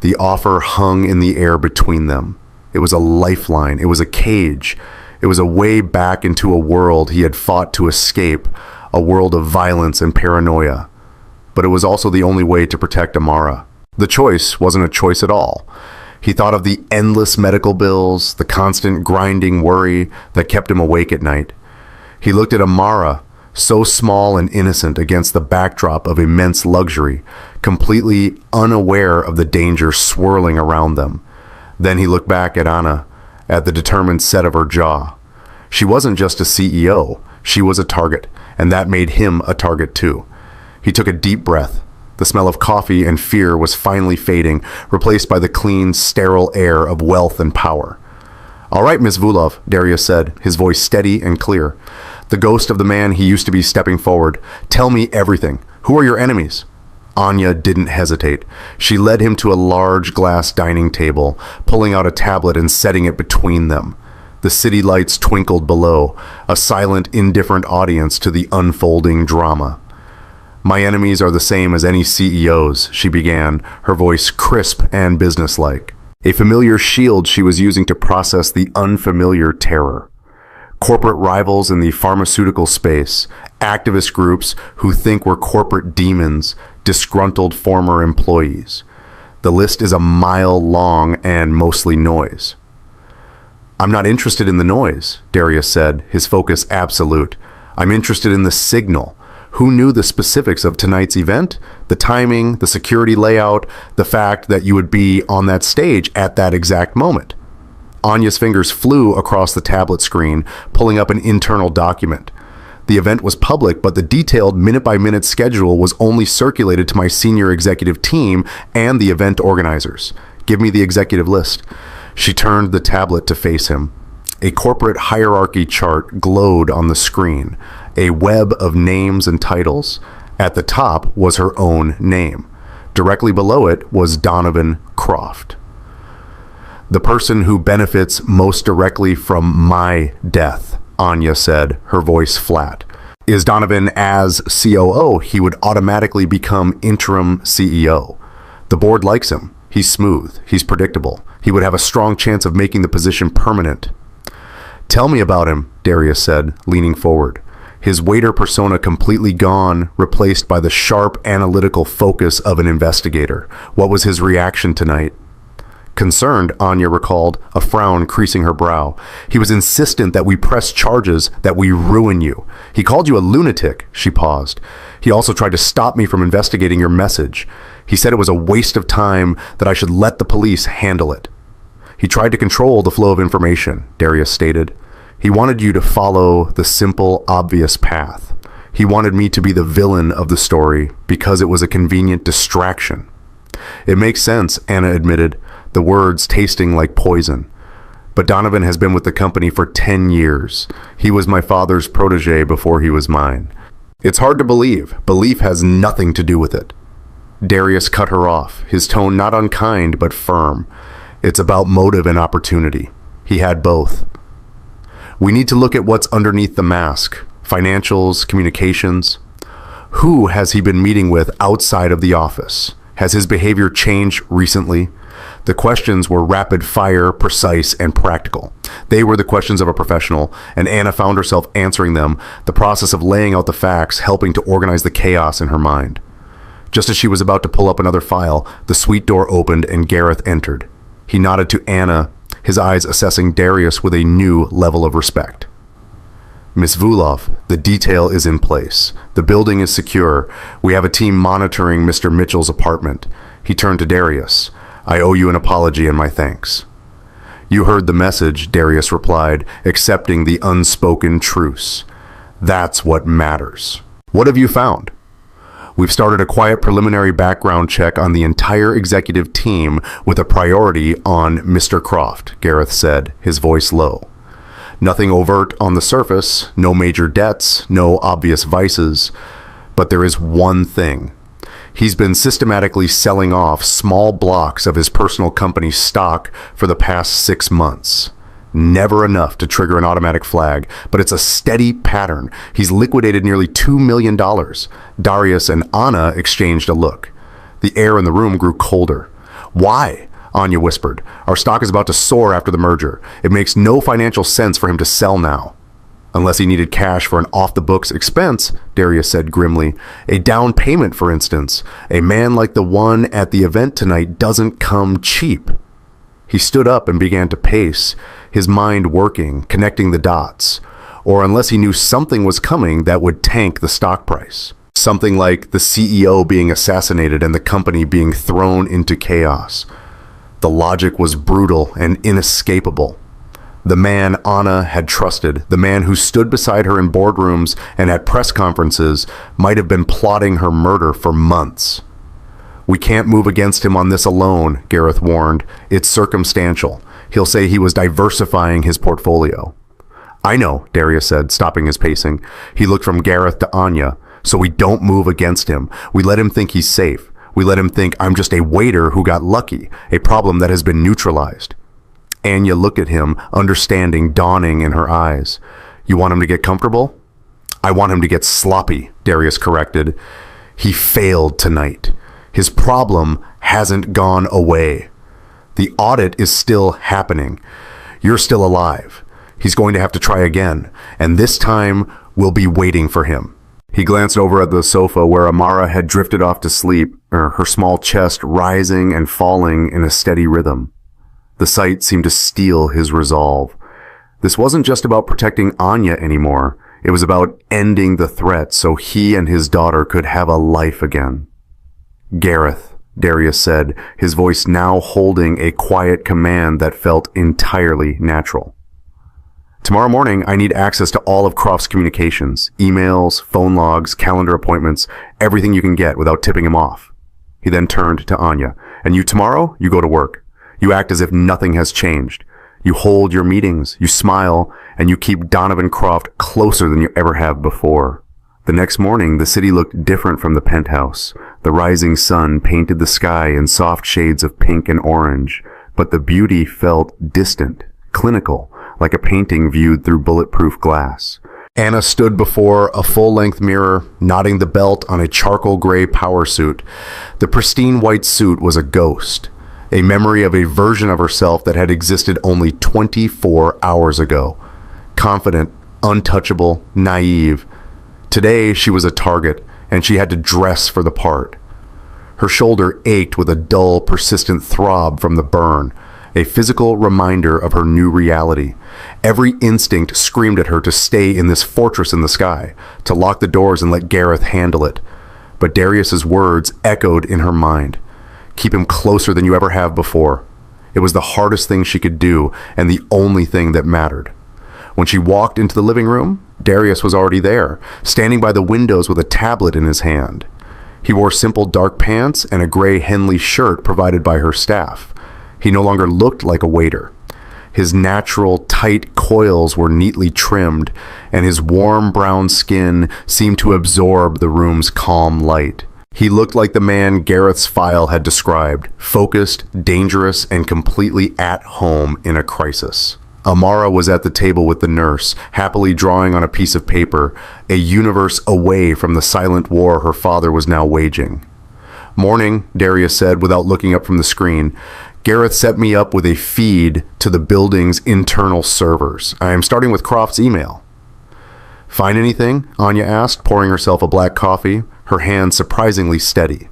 A: The offer hung in the air between them. It was a lifeline. It was a cage. It was a way back into a world he had fought to escape, a world of violence and paranoia. But it was also the only way to protect Amara. The choice wasn't a choice at all. He thought of the endless medical bills, the constant grinding worry that kept him awake at night. He looked at Amara, so small and innocent against the backdrop of immense luxury, completely unaware of the danger swirling around them. Then he looked back at Anna, at the determined set of her jaw. She wasn't just a CEO, she was a target, and that made him a target too. He took a deep breath. The smell of coffee and fear was finally fading, replaced by the clean, sterile air of wealth and power. All right, Miss Vulov, Darius said, his voice steady and clear. The ghost of the man he used to be stepping forward. Tell me everything. Who are your enemies? Anya didn't hesitate. She led him to a large glass dining table, pulling out a tablet and setting it between them. The city lights twinkled below, a silent, indifferent audience to the unfolding drama. My enemies are the same as any CEOs, she began, her voice crisp and businesslike. A familiar shield she was using to process the unfamiliar terror. Corporate rivals in the pharmaceutical space, activist groups who think we're corporate demons, disgruntled former employees. The list is a mile long and mostly noise. I'm not interested in the noise, Darius said, his focus absolute. I'm interested in the signal. Who knew the specifics of tonight's event? The timing, the security layout, the fact that you would be on that stage at that exact moment. Anya's fingers flew across the tablet screen, pulling up an internal document. The event was public, but the detailed minute-by-minute schedule was only circulated to my senior executive team and the event organizers. Give me the executive list. She turned the tablet to face him. A corporate hierarchy chart glowed on the screen, a web of names and titles. At the top was her own name. Directly below it was Donovan Croft. The person who benefits most directly from my death, Anya said, her voice flat. Is Donovan as COO, he would automatically become interim CEO. The board likes him. He's smooth. He's predictable. He would have a strong chance of making the position permanent. Tell me about him, Darius said, leaning forward. His waiter persona completely gone, replaced by the sharp, analytical focus of an investigator. What was his reaction tonight? Concerned, Anya recalled, a frown creasing her brow. He was insistent that we press charges, that we ruin you. He called you a lunatic, she paused. He also tried to stop me from investigating your message. He said it was a waste of time, that I should let the police handle it. He tried to control the flow of information, Darius stated. He wanted you to follow the simple, obvious path. He wanted me to be the villain of the story because it was a convenient distraction. It makes sense, Anna admitted, the words tasting like poison. But Donovan has been with the company for 10 years. He was my father's protege before he was mine. It's hard to believe. Belief has nothing to do with it. Darius cut her off, his tone not unkind but firm. It's about motive and opportunity. He had both. We need to look at what's underneath the mask. Financials, communications. Who has he been meeting with outside of the office? Has his behavior changed recently? The questions were rapid fire, precise, and practical. They were the questions of a professional, and Anna found herself answering them, the process of laying out the facts helping to organize the chaos in her mind. Just as she was about to pull up another file, the suite door opened and Gareth entered. He nodded to Anna, his eyes assessing Darius with a new level of respect. Miss Vulov, the detail is in place. The building is secure. We have a team monitoring Mr. Mitchell's apartment. He turned to Darius. I owe you an apology and my thanks. You heard the message, Darius replied, accepting the unspoken truce. That's what matters. What have you found? We've started a quiet preliminary background check on the entire executive team with a priority on Mr. Croft, Gareth said, his voice low. Nothing overt on the surface, no major debts, no obvious vices. But there is one thing. He's been systematically selling off small blocks of his personal company's stock for the past 6 months. Never enough to trigger an automatic flag, but it's a steady pattern. He's liquidated nearly $2 million. Darius and Anna exchanged a look. The air in the room grew colder. Why? Anya whispered. Our stock is about to soar after the merger. It makes no financial sense for him to sell now. Unless he needed cash for an off-the-books expense, Darius said grimly. A down payment, for instance. A man like the one at the event tonight doesn't come cheap. He stood up and began to pace, his mind working, connecting the dots. Or unless he knew something was coming that would tank the stock price. Something like the CEO being assassinated and the company being thrown into chaos. The logic was brutal and inescapable. The man Anna had trusted, the man who stood beside her in boardrooms and at press conferences, might have been plotting her murder for months. We can't move against him on this alone, Gareth warned. It's circumstantial. He'll say he was diversifying his portfolio. I know, Darius said, stopping his pacing. He looked from Gareth to Anya. So we don't move against him. We let him think he's safe. We let him think I'm just a waiter who got lucky, a problem that has been neutralized. Anya looked at him, understanding dawning in her eyes. You want him to get comfortable? I want him to get sloppy, Darius corrected. He failed tonight. His problem hasn't gone away. The audit is still happening. You're still alive. He's going to have to try again, and this time we'll be waiting for him. He glanced over at the sofa where Amara had drifted off to sleep, her small chest rising and falling in a steady rhythm. The sight seemed to steal his resolve. This wasn't just about protecting Anya anymore. It was about ending the threat so he and his daughter could have a life again. Gareth, Darius said, his voice now holding a quiet command that felt entirely natural. Tomorrow morning, I need access to all of Croft's communications, emails, phone logs, calendar appointments, everything you can get without tipping him off. He then turned to Anya. And you tomorrow, you go to work. You act as if nothing has changed. You hold your meetings, you smile, and you keep Donovan Croft closer than you ever have before. The next morning, the city looked different from the penthouse. The rising sun painted the sky in soft shades of pink and orange, but the beauty felt distant, clinical, like a painting viewed through bulletproof glass. Anna stood before a full-length mirror, knotting the belt on a charcoal gray power suit. The pristine white suit was a ghost. A memory of a version of herself that had existed only 24 hours ago. Confident, untouchable, naive. Today she was a target, and she had to dress for the part. Her shoulder ached with a dull, persistent throb from the burn, a physical reminder of her new reality. Every instinct screamed at her to stay in this fortress in the sky, to lock the doors and let Gareth handle it. But Darius's words echoed in her mind. Keep him closer than you ever have before. It was the hardest thing she could do, and the only thing that mattered. When she walked into the living room, Darius was already there, standing by the windows with a tablet in his hand. He wore simple dark pants and a gray Henley shirt provided by her staff. He no longer looked like a waiter. His natural, tight coils were neatly trimmed, and his warm brown skin seemed to absorb the room's calm light. He looked like the man Gareth's file had described, focused, dangerous, and completely at home in a crisis. Amara was at the table with the nurse, happily drawing on a piece of paper, a universe away from the silent war her father was now waging. "Morning," Darius said without looking up from the screen. "Gareth set me up with a feed to the building's internal servers. I am starting with Croft's email." "Find anything?" Anya asked, pouring herself a black coffee, her hand surprisingly steady.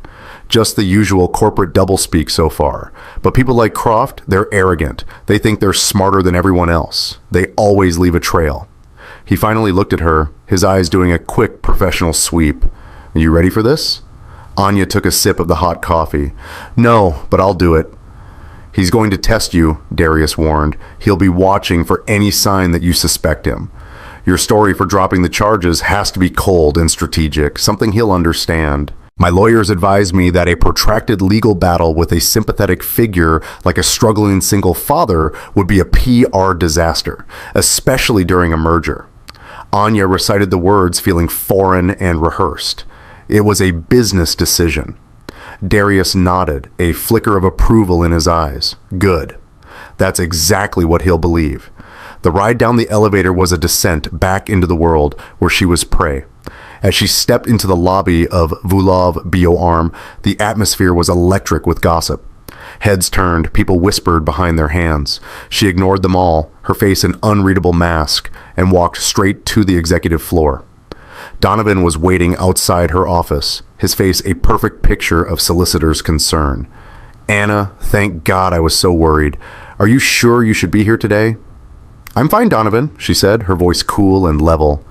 A: "Just the usual corporate doublespeak so far. But people like Croft, they're arrogant. They think they're smarter than everyone else. They always leave a trail." He finally looked at her, his eyes doing a quick professional sweep. "Are you ready for this?" Anya took a sip of the hot coffee. "No, but I'll do it." "He's going to test you," Darius warned. "He'll be watching for any sign that you suspect him. Your story for dropping the charges has to be cold and strategic, something he'll understand. My lawyers advised me that a protracted legal battle with a sympathetic figure like a struggling single father would be a PR disaster, especially during a merger." Anya recited the words feeling foreign and rehearsed. It was a business decision. Darius nodded, a flicker of approval in his eyes. "Good. That's exactly what he'll believe." The ride down the elevator was a descent back into the world where she was prey. As she stepped into the lobby of Vulov Bioarm, the atmosphere was electric with gossip. Heads turned, people whispered behind their hands. She ignored them all, her face an unreadable mask, and walked straight to the executive floor. Donovan was waiting outside her office, his face a perfect picture of solicitor's concern. "Anna, thank God, I was so worried. Are you sure you should be here today?" "I'm fine, Donovan," she said, her voice cool and level.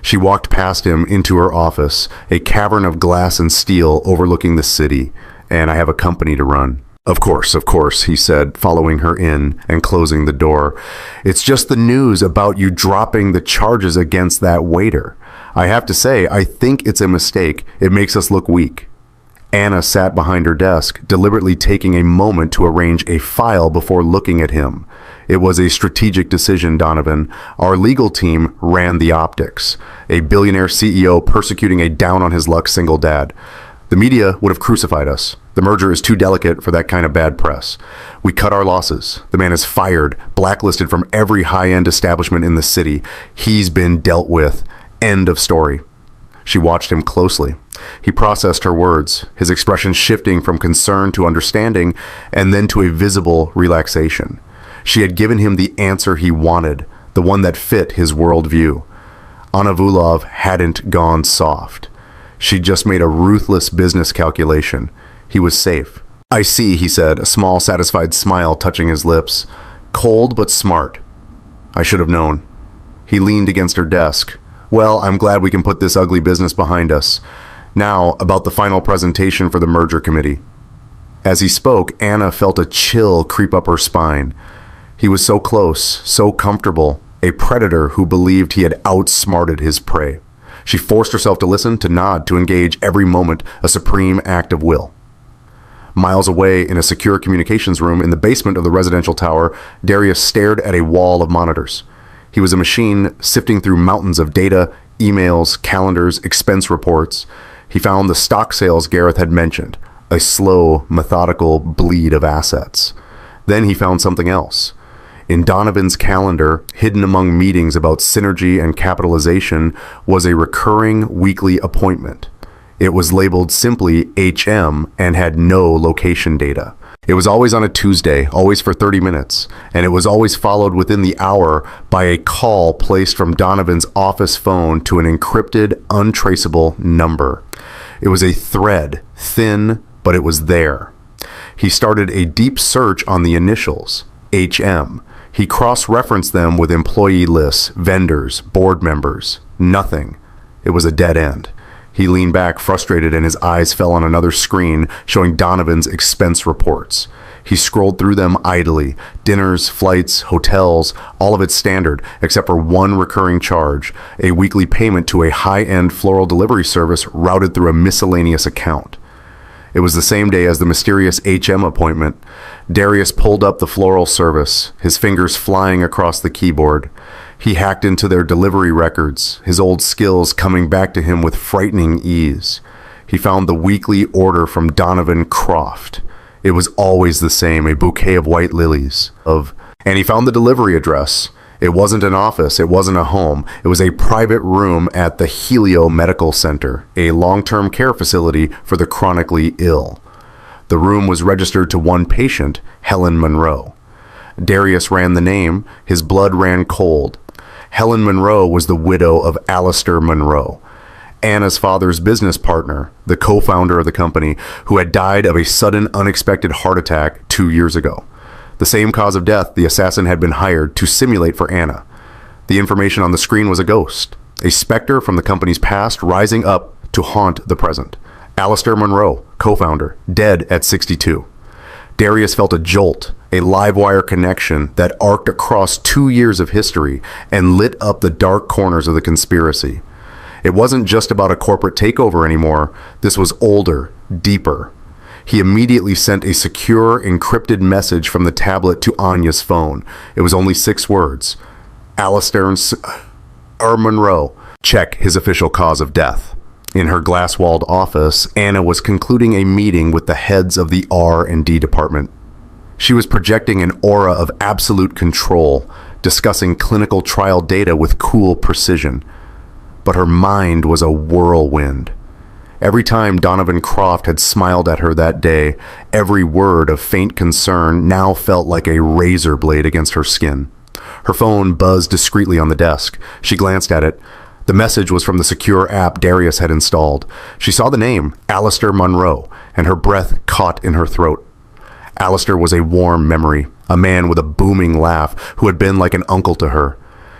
A: She walked past him into her office, a cavern of glass and steel overlooking the city. "And I have a company to run." Of course," he said, following her in and closing the door. "It's just the news about you dropping the charges against that waiter. I have to say, I think it's a mistake. It makes us look weak." Anna sat behind her desk, deliberately taking a moment to arrange a file before looking at him. "It was a strategic decision, Donovan. Our legal team ran the optics. A billionaire CEO persecuting a down-on-his-luck single dad. The media would have crucified us. The merger is too delicate for that kind of bad press. We cut our losses. The man is fired, blacklisted from every high-end establishment in the city. He's been dealt with. End of story." She watched him closely. He processed her words, his expression shifting from concern to understanding and then to a visible relaxation. She had given him the answer he wanted, the one that fit his worldview. Anna Vulov hadn't gone soft. She'd just made a ruthless business calculation. He was safe. "I see," he said, a small, satisfied smile touching his lips. "Cold but smart. I should have known." He leaned against her desk. "Well, I'm glad we can put this ugly business behind us. Now, about the final presentation for the merger committee." As he spoke, Anna felt a chill creep up her spine. He was so close, so comfortable, a predator who believed he had outsmarted his prey. She forced herself to listen, to nod, to engage every moment, a supreme act of will. Miles away in a secure communications room in the basement of the residential tower, Darius stared at a wall of monitors. He was a machine sifting through mountains of data, emails, calendars, expense reports. He found the stock sales Gareth had mentioned, a slow, methodical bleed of assets. Then he found something else. In Donovan's calendar, hidden among meetings about synergy and capitalization, was a recurring weekly appointment. It was labeled simply HM and had no location data. It was always on a Tuesday, always for 30 minutes, and it was always followed within the hour by a call placed from Donovan's office phone to an encrypted, untraceable number. It was a thread, thin, but it was there. He started a deep search on the initials, HM. He cross-referenced them with employee lists, vendors, board members. Nothing. It was a dead end. He leaned back, frustrated, and his eyes fell on another screen showing Donovan's expense reports. He scrolled through them idly. Dinners, flights, hotels, all of it standard, except for one recurring charge, a weekly payment to a high-end floral delivery service routed through a miscellaneous account. It was the same day as the mysterious HM appointment. Darius pulled up the floral service, his fingers flying across the keyboard. He hacked into their delivery records, his old skills coming back to him with frightening ease. He found the weekly order from Donovan Croft. It was always the same, a bouquet of white lilies. And he found the delivery address. It wasn't an office, it wasn't a home. It was a private room at the Helio Medical Center, a long-term care facility for the chronically ill. The room was registered to one patient, Helen Monroe. Darius ran the name. His blood ran cold. Helen Monroe was the widow of Alistair Monroe, Anna's father's business partner, the co-founder of the company, who had died of a sudden, unexpected heart attack 2 years ago. The same cause of death the assassin had been hired to simulate for Anna. The information on the screen was a ghost, a specter from the company's past rising up to haunt the present. Alistair Monroe, co-founder, dead at 62. Darius felt a jolt, a live wire connection that arced across 2 years of history and lit up the dark corners of the conspiracy. It wasn't just about a corporate takeover anymore. This was older, deeper. He immediately sent a secure, encrypted message from the tablet to Anya's phone. It was only 6 words. Alistair Monroe. Check his official cause of death. In her glass-walled office, Anna was concluding a meeting with the heads of the R&D department. She was projecting an aura of absolute control, discussing clinical trial data with cool precision. But her mind was a whirlwind. Every time Donovan Croft had smiled at her that day, every word of faint concern now felt like a razor blade against her skin. Her phone buzzed discreetly on the desk. She glanced at it. The message was from the secure app Darius had installed. She saw the name, Alistair Monroe, and her breath caught in her throat. Alistair was a warm memory, a man with a booming laugh who had been like an uncle to her.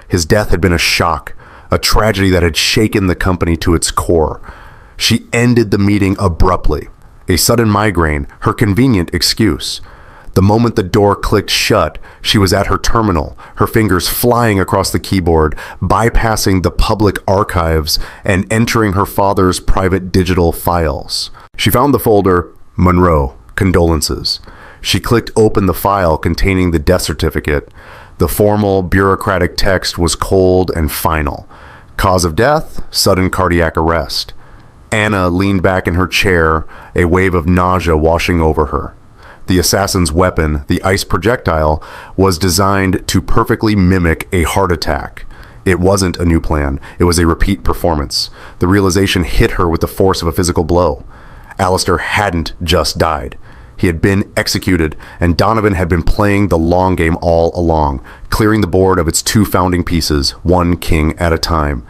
A: His death had been a shock, a tragedy that had shaken the company to its core. She ended the meeting abruptly. A sudden migraine, her convenient excuse. The moment the door clicked shut, she was at her terminal, her fingers flying across the keyboard, bypassing the public archives and entering her father's private digital files. She found the folder, Monroe, Condolences. She clicked open the file containing the death certificate. The formal, bureaucratic text was cold and final. Cause of death, sudden cardiac arrest. Anna leaned back in her chair, a wave of nausea washing over her. The assassin's weapon, the ice projectile, was designed to perfectly mimic a heart attack. It wasn't a new plan. It was a repeat performance. The realization hit her with the force of a physical blow. Alistair hadn't just died. He had been executed, and Donovan had been playing the long game all along, clearing the board of its 2 founding pieces, one king at a time.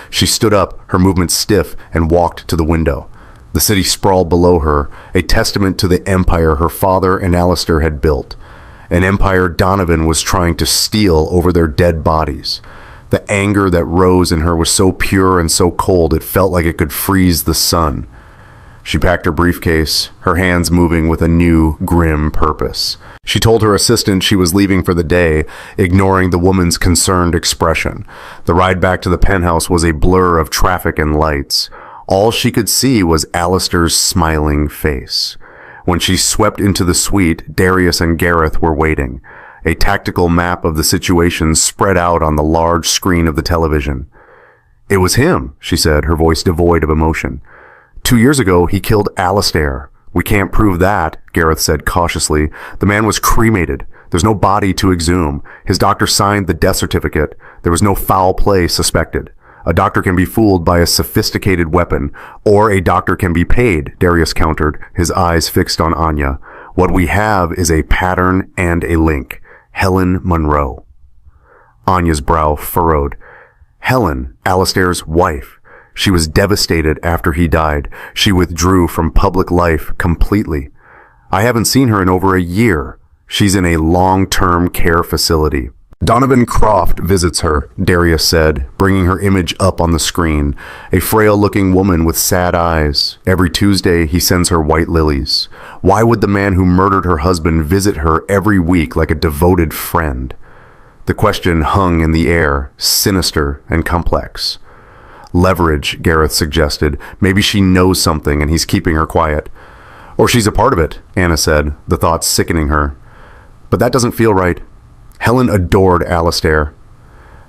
A: She stood up, her movements stiff, and walked to the window. The city sprawled below her, a testament to the empire her father and Alistair had built. An empire Donovan was trying to steal over their dead bodies. The anger that rose in her was so pure and so cold it felt like it could freeze the sun. She packed her briefcase, her hands moving with a new, grim purpose. She told her assistant she was leaving for the day, ignoring the woman's concerned expression. The ride back to the penthouse was a blur of traffic and lights. All she could see was Alistair's smiling face. When she swept into the suite, Darius and Gareth were waiting. A tactical map of the situation spread out on the large screen of the television. "It was him," she said, her voice devoid of emotion. 2 years ago, he killed Alistair. "We can't prove that," Gareth said cautiously. "The man was cremated. There's no body to exhume. His doctor signed the death certificate. There was no foul play suspected. A doctor can be fooled by a sophisticated weapon, or a doctor can be paid," Darius countered, his eyes fixed on Anya. "What we have is a pattern and a link. Helen Monroe." Anya's brow furrowed. Helen, Alistair's wife. She was devastated after he died. She withdrew from public life completely. I haven't seen her in over a year. She's in a long-term care facility. Donovan Croft visits her, Darius said, bringing her image up on the screen. A frail-looking woman with sad eyes. Every Tuesday, he sends her white lilies. Why would the man who murdered her husband visit her every week like a devoted friend? The question hung in the air, sinister and complex. Leverage, Gareth suggested. Maybe she knows something and he's keeping her quiet. Or she's a part of it, Anna said, the thought sickening her. But that doesn't feel right. Helen adored Alistair.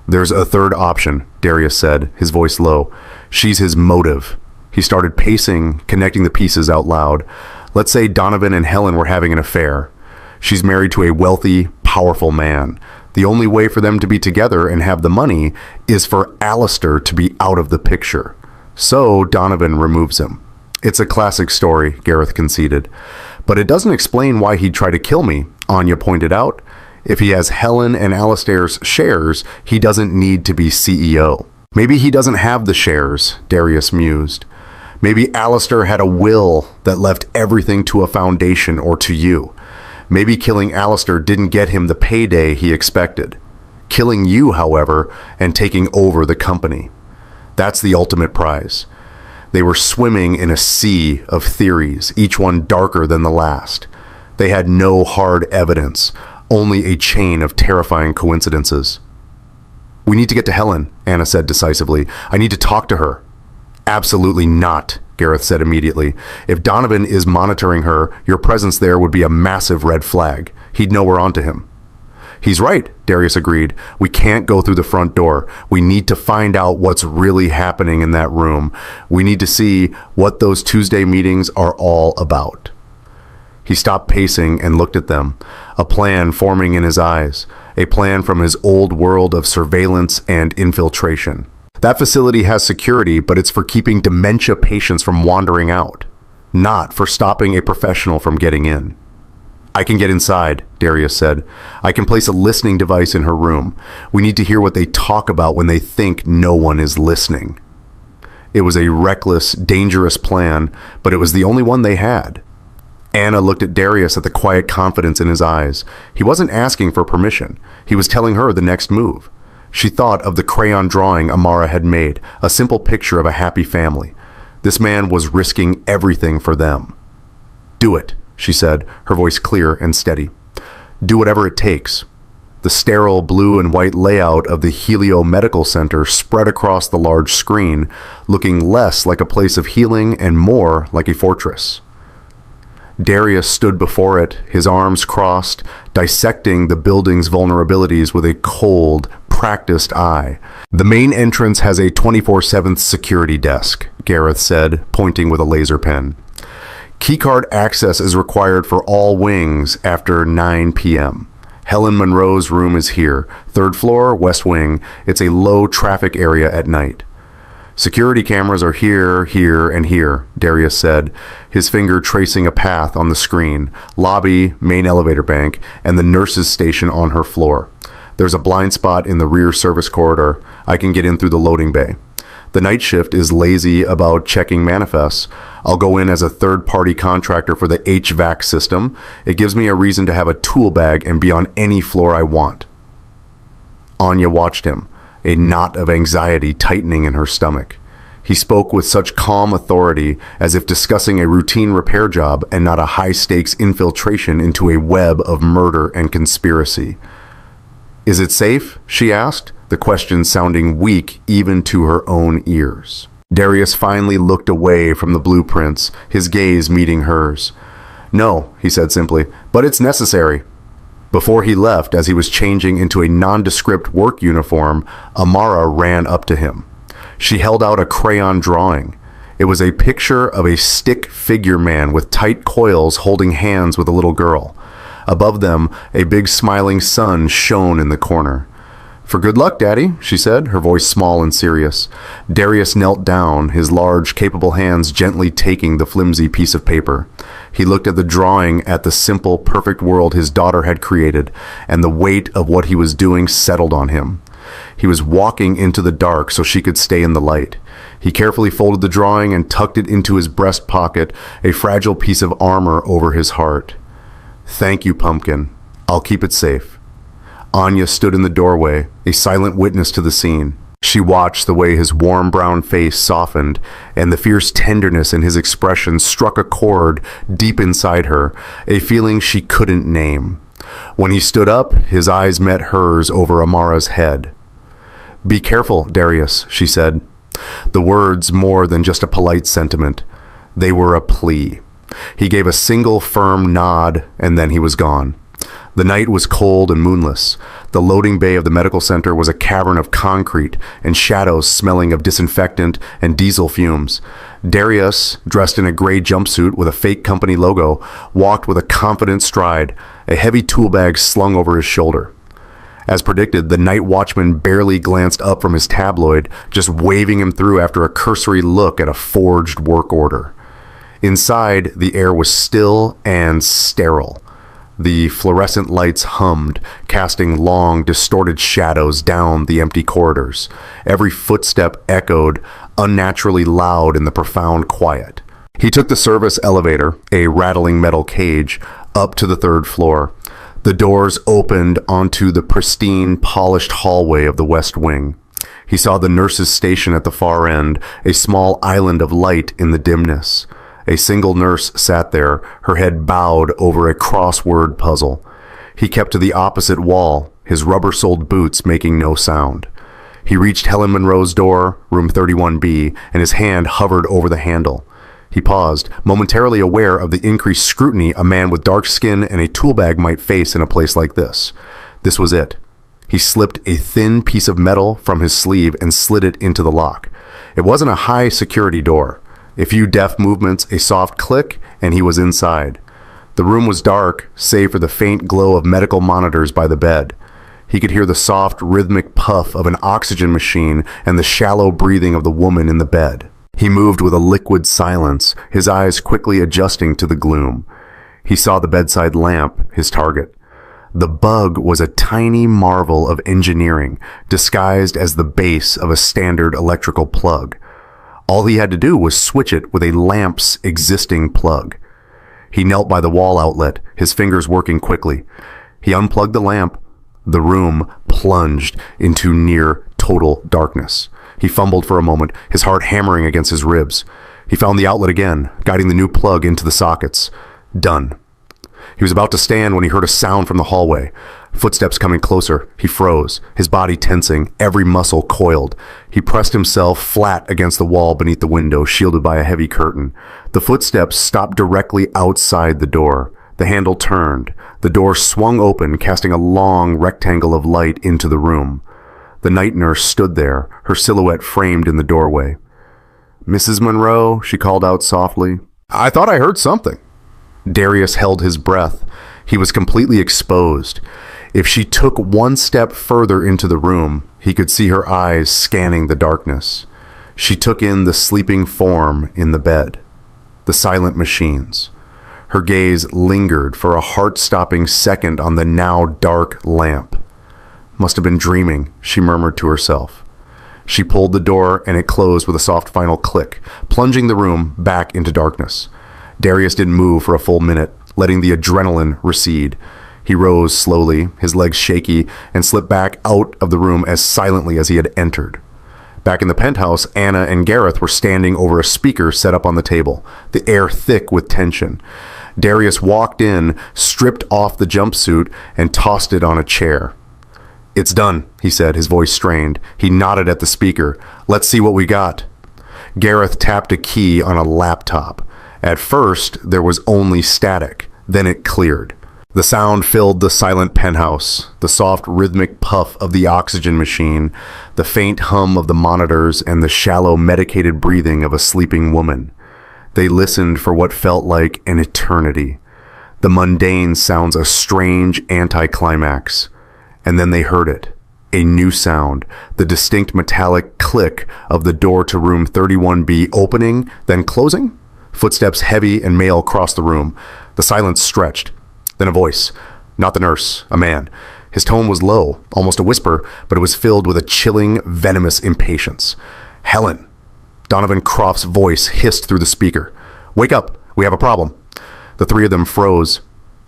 A: There's a third option, Darius said, his voice low. She's his motive. He started pacing, connecting the pieces out loud. Let's say Donovan and Helen were having an affair. She's married to a wealthy, powerful man. The only way for them to be together and have the money is for Alistair to be out of the picture. So Donovan removes him. It's a classic story, Gareth conceded. But it doesn't explain why he'd try to kill me, Anya pointed out. If he has Helen and Alistair's shares, he doesn't need to be CEO. Maybe he doesn't have the shares, Darius mused. Maybe Alistair had a will that left everything to a foundation or to you. Maybe killing Alistair didn't get him the payday he expected. Killing you, however, and taking over the company. That's the ultimate prize. They were swimming in a sea of theories, each one darker than the last. They had no hard evidence, only a chain of terrifying coincidences. We need to get to Helen, Anna said decisively. I need to talk to her. Absolutely not, Gareth said immediately. If Donovan is monitoring her, your presence there would be a massive red flag. He'd know we're onto him. He's right, Darius agreed. We can't go through the front door. We need to find out what's really happening in that room. We need to see what those Tuesday meetings are all about. He stopped pacing and looked at them, a plan forming in his eyes, a plan from his old world of surveillance and infiltration. That facility has security, but it's for keeping dementia patients from wandering out, not for stopping a professional from getting in. I can get inside, Darius said. I can place a listening device in her room. We need to hear what they talk about when they think no one is listening. It was a reckless, dangerous plan, but it was the only one they had. Anna looked at Darius at the quiet confidence in his eyes. He wasn't asking for permission. He was telling her the next move. She thought of the crayon drawing Amara had made, a simple picture of a happy family. This man was risking everything for them. Do it, she said, her voice clear and steady. Do whatever it takes. The sterile blue and white layout of the Helio Medical Center spread across the large screen, looking less like a place of healing and more like a fortress. Darius stood before it, his arms crossed, dissecting the building's vulnerabilities with a cold, practiced eye. The main entrance has a 24/7 security desk, Gareth said, pointing with a laser pen. Keycard access is required for all wings after 9 p.m. Helen Monroe's room is here, 3rd floor, west wing. It's a low traffic area at night. Security cameras are here, here, and here, Darius said, his finger tracing a path on the screen. Lobby, main elevator bank, and the nurse's station on her floor. There's a blind spot in the rear service corridor. I can get in through the loading bay. The night shift is lazy about checking manifests. I'll go in as a third-party contractor for the HVAC system. It gives me a reason to have a tool bag and be on any floor I want. Anya watched him, a knot of anxiety tightening in her stomach. He spoke with such calm authority, as if discussing a routine repair job and not a high-stakes infiltration into a web of murder and conspiracy. Is it safe? She asked, the question sounding weak even to her own ears. Darius finally looked away from the blueprints, his gaze meeting hers. No, he said simply, but it's necessary. Before he left, as he was changing into a nondescript work uniform, Amara ran up to him. She held out a crayon drawing. It was a picture of a stick figure man with tight coils holding hands with a little girl. Above them, a big smiling sun shone in the corner. For good luck, Daddy, she said, her voice small and serious. Darius knelt down, his large, capable hands gently taking the flimsy piece of paper. He looked at the drawing at the simple, perfect world his daughter had created, and the weight of what he was doing settled on him. He was walking into the dark so she could stay in the light. He carefully folded the drawing and tucked it into his breast pocket, a fragile piece of armor over his heart. "Thank you, Pumpkin. I'll keep it safe." Anya stood in the doorway, a silent witness to the scene. She watched the way his warm brown face softened, and the fierce tenderness in his expression struck a chord deep inside her, a feeling she couldn't name. When he stood up, his eyes met hers over Amara's head. "Be careful, Darius," she said. The words more than just a polite sentiment. They were a plea. He gave a single firm nod, and then he was gone. The night was cold and moonless. The loading bay of the medical center was a cavern of concrete and shadows smelling of disinfectant and diesel fumes. Darius, dressed in a gray jumpsuit with a fake company logo, walked with a confident stride, a heavy tool bag slung over his shoulder. As predicted, the night watchman barely glanced up from his tabloid, just waving him through after a cursory look at a forged work order. Inside, the air was still and sterile. The fluorescent lights hummed, casting long, distorted shadows down the empty corridors. Every footstep echoed, unnaturally loud in the profound quiet. He took the service elevator, a rattling metal cage, up to the third floor. The doors opened onto the pristine, polished hallway of the West Wing. He saw the nurses' station at the far end, a small island of light in the dimness. A single nurse sat there, her head bowed over a crossword puzzle. He kept to the opposite wall, his rubber-soled boots making no sound. He reached Helen Monroe's door, room 31B, and his hand hovered over the handle. He paused, momentarily aware of the increased scrutiny a man with dark skin and a tool bag might face in a place like this. This was it. He slipped a thin piece of metal from his sleeve and slid it into the lock. It wasn't a high-security door. A few deft movements, a soft click, and he was inside. The room was dark, save for the faint glow of medical monitors by the bed. He could hear the soft, rhythmic puff of an oxygen machine and the shallow breathing of the woman in the bed. He moved with a liquid silence, his eyes quickly adjusting to the gloom. He saw the bedside lamp, his target. The bug was a tiny marvel of engineering, disguised as the base of a standard electrical plug. All he had to do was switch it with a lamp's existing plug. He knelt by the wall outlet, his fingers working quickly. He unplugged the lamp. The room plunged into near total darkness. He fumbled for a moment, his heart hammering against his ribs. He found the outlet again, guiding the new plug into the sockets. Done. He was about to stand when he heard a sound from the hallway. Footsteps coming closer. He froze, his body tensing, every muscle coiled. He pressed himself flat against the wall beneath the window, shielded by a heavy curtain. The footsteps stopped directly outside the door. The handle turned. The door swung open, casting a long rectangle of light into the room. The night nurse stood there, her silhouette framed in the doorway. "Mrs. Monroe," she called out softly. "I thought I heard something." Darius held his breath. He was completely exposed. If she took one step further into the room, he could see her eyes scanning the darkness. She took in the sleeping form in the bed, the silent machines. Her gaze lingered for a heart-stopping second on the now dark lamp. "Must have been dreaming," she murmured to herself. She pulled the door and it closed with a soft final click, plunging the room back into darkness. Darius didn't move for a full minute, letting the adrenaline recede. He rose slowly, his legs shaky, and slipped back out of the room as silently as he had entered. Back in the penthouse, Anna and Gareth were standing over a speaker set up on the table, the air thick with tension. Darius walked in, stripped off the jumpsuit, and tossed it on a chair. "It's done," he said, his voice strained. He nodded at the speaker. "Let's see what we got." Gareth tapped a key on a laptop. At first, there was only static. Then it cleared. The sound filled the silent penthouse, the soft rhythmic puff of the oxygen machine, the faint hum of the monitors, and the shallow medicated breathing of a sleeping woman. They listened for what felt like an eternity. The mundane sounds a strange anticlimax. And then they heard it. A new sound, the distinct metallic click of the door to room 31B opening, then closing. Footsteps heavy and male crossed the room. The silence stretched. Then a voice. Not the nurse, a man. His tone was low, almost a whisper, but it was filled with a chilling, venomous impatience. "Helen!" Donovan Croft's voice hissed through the speaker. "Wake up! We have a problem." The three of them froze,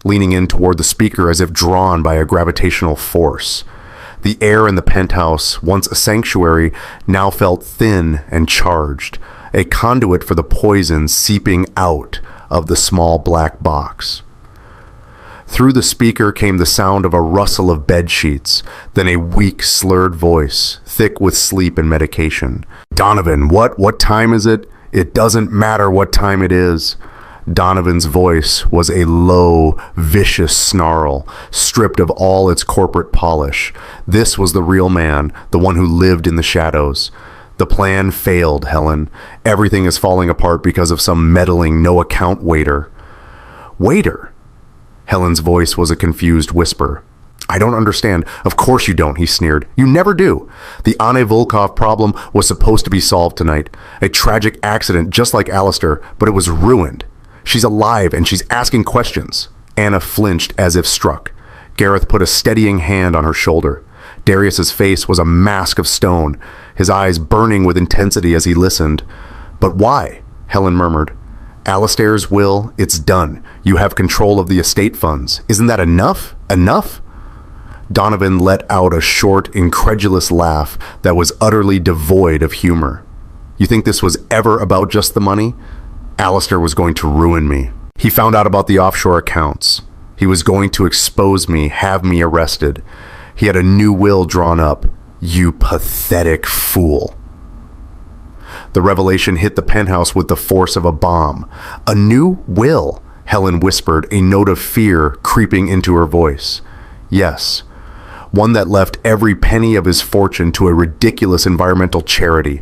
A: leaning in toward the speaker as if drawn by a gravitational force. The air in the penthouse, once a sanctuary, now felt thin and charged, a conduit for the poison seeping out of the small black box. Through the speaker came the sound of a rustle of bed sheets, then a weak, slurred voice, thick with sleep and medication. "Donovan, what time is it? It doesn't matter what time it is." Donovan's voice was a low, vicious snarl, stripped of all its corporate polish. This was the real man, the one who lived in the shadows. "The plan failed, Helen. Everything is falling apart because of some meddling, no-account waiter." "Waiter?" Helen's voice was a confused whisper. "I don't understand." "Of course you don't," he sneered. "You never do. The Anne Volkov problem was supposed to be solved tonight. A tragic accident just like Alistair, but it was ruined. She's alive and she's asking questions." Anna flinched as if struck. Gareth put a steadying hand on her shoulder. Darius's face was a mask of stone, his eyes burning with intensity as he listened. "But why?" Helen murmured. "Alistair's will, it's done. You have control of the estate funds. Isn't that enough? Enough?" Donovan let out a short, incredulous laugh that was utterly devoid of humor. "You think this was ever about just the money? Alistair was going to ruin me. He found out about the offshore accounts. He was going to expose me, have me arrested. He had a new will drawn up. You pathetic fool." The revelation hit the penthouse with the force of a bomb. "A new will?" Helen whispered, a note of fear creeping into her voice. "Yes. One that left every penny of his fortune to a ridiculous environmental charity.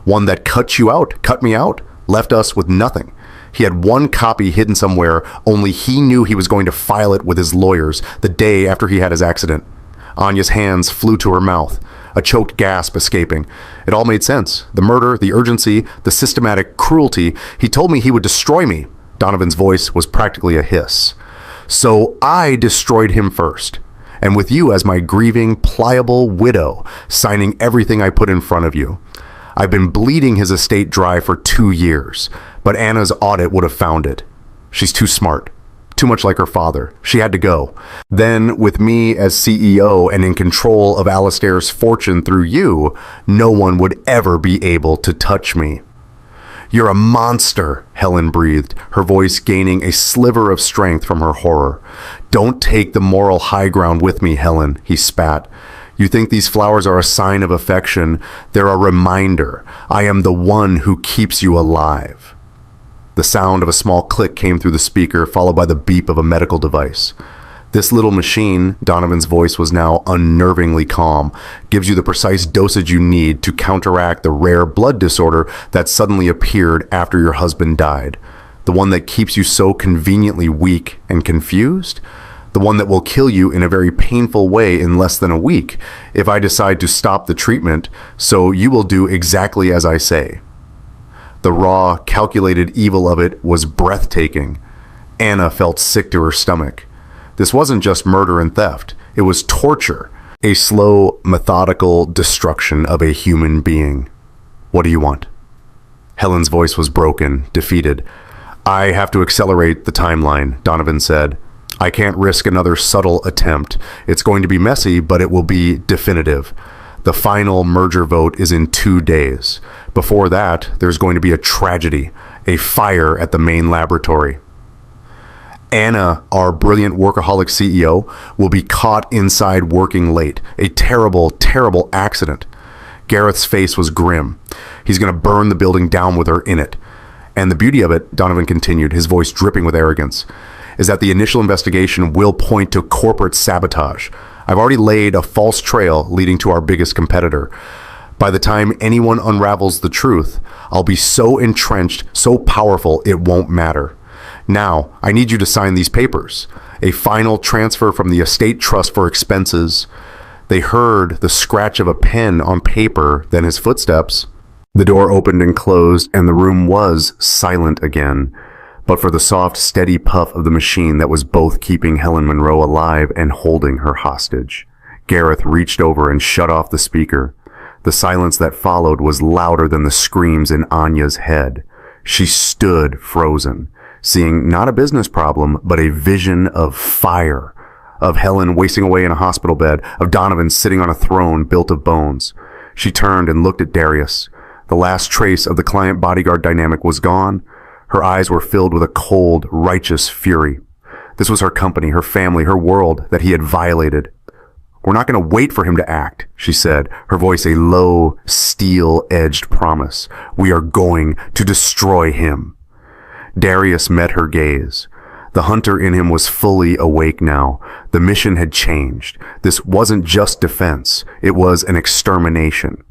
A: One that cut me out, left us with nothing. He had one copy hidden somewhere, only he knew he was going to file it with his lawyers the day after he had his accident." Anya's hands flew to her mouth, a choked gasp escaping. It all made sense. The murder, the urgency, the systematic cruelty. "He told me he would destroy me." Donovan's voice was practically a hiss. "So I destroyed him first. And with you as my grieving, pliable widow, signing everything I put in front of you. I've been bleeding his estate dry for 2 years, but Anna's audit would have found it. She's too smart. Too much like her father. She had to go. Then, with me as CEO and in control of Alistair's fortune through you, no one would ever be able to touch me." "You're a monster," Helen breathed, her voice gaining a sliver of strength from her horror. "Don't take the moral high ground with me, Helen," he spat. "You think these flowers are a sign of affection? They're a reminder. I am the one who keeps you alive." The sound of a small click came through the speaker, followed by the beep of a medical device. "This little machine," Donovan's voice was now unnervingly calm, "gives you the precise dosage you need to counteract the rare blood disorder that suddenly appeared after your husband died. The one that keeps you so conveniently weak and confused? The one that will kill you in a very painful way in less than a week if I decide to stop the treatment, so you will do exactly as I say." The raw, calculated evil of it was breathtaking. Anna felt sick to her stomach. This wasn't just murder and theft. It was torture, a slow, methodical destruction of a human being. "What do you want?" Helen's voice was broken, defeated. "I have to accelerate the timeline," Donovan said. "I can't risk another subtle attempt. It's going to be messy, but it will be definitive. The final merger vote is in 2 days. Before that, there's going to be a tragedy, a fire at the main laboratory. Anna, our brilliant workaholic CEO, will be caught inside working late. A terrible, terrible accident." Gareth's face was grim. "He's going to burn the building down with her in it. And the beauty of it," Donovan continued, his voice dripping with arrogance, "is that the initial investigation will point to corporate sabotage. I've already laid a false trail leading to our biggest competitor. By the time anyone unravels the truth, I'll be so entrenched, so powerful, it won't matter. Now, I need you to sign these papers. A final transfer from the estate trust for expenses." They heard the scratch of a pen on paper, then his footsteps. The door opened and closed, and the room was silent again. but for the soft, steady puff of the machine that was both keeping Helen Monroe alive and holding her hostage. Gareth reached over and shut off the speaker. The silence that followed was louder than the screams in Anya's head. She stood frozen, seeing not a business problem, but a vision of fire, of Helen wasting away in a hospital bed, of Donovan sitting on a throne built of bones. She turned and looked at Darius. The last trace of the client-bodyguard dynamic was gone. Her eyes were filled with a cold, righteous fury. This was her company, her family, her world that he had violated. "We're not going to wait for him to act," she said, her voice a low, steel-edged promise. "We are going to destroy him." Darius met her gaze. The hunter in him was fully awake now. The mission had changed. This wasn't just defense. It was an extermination.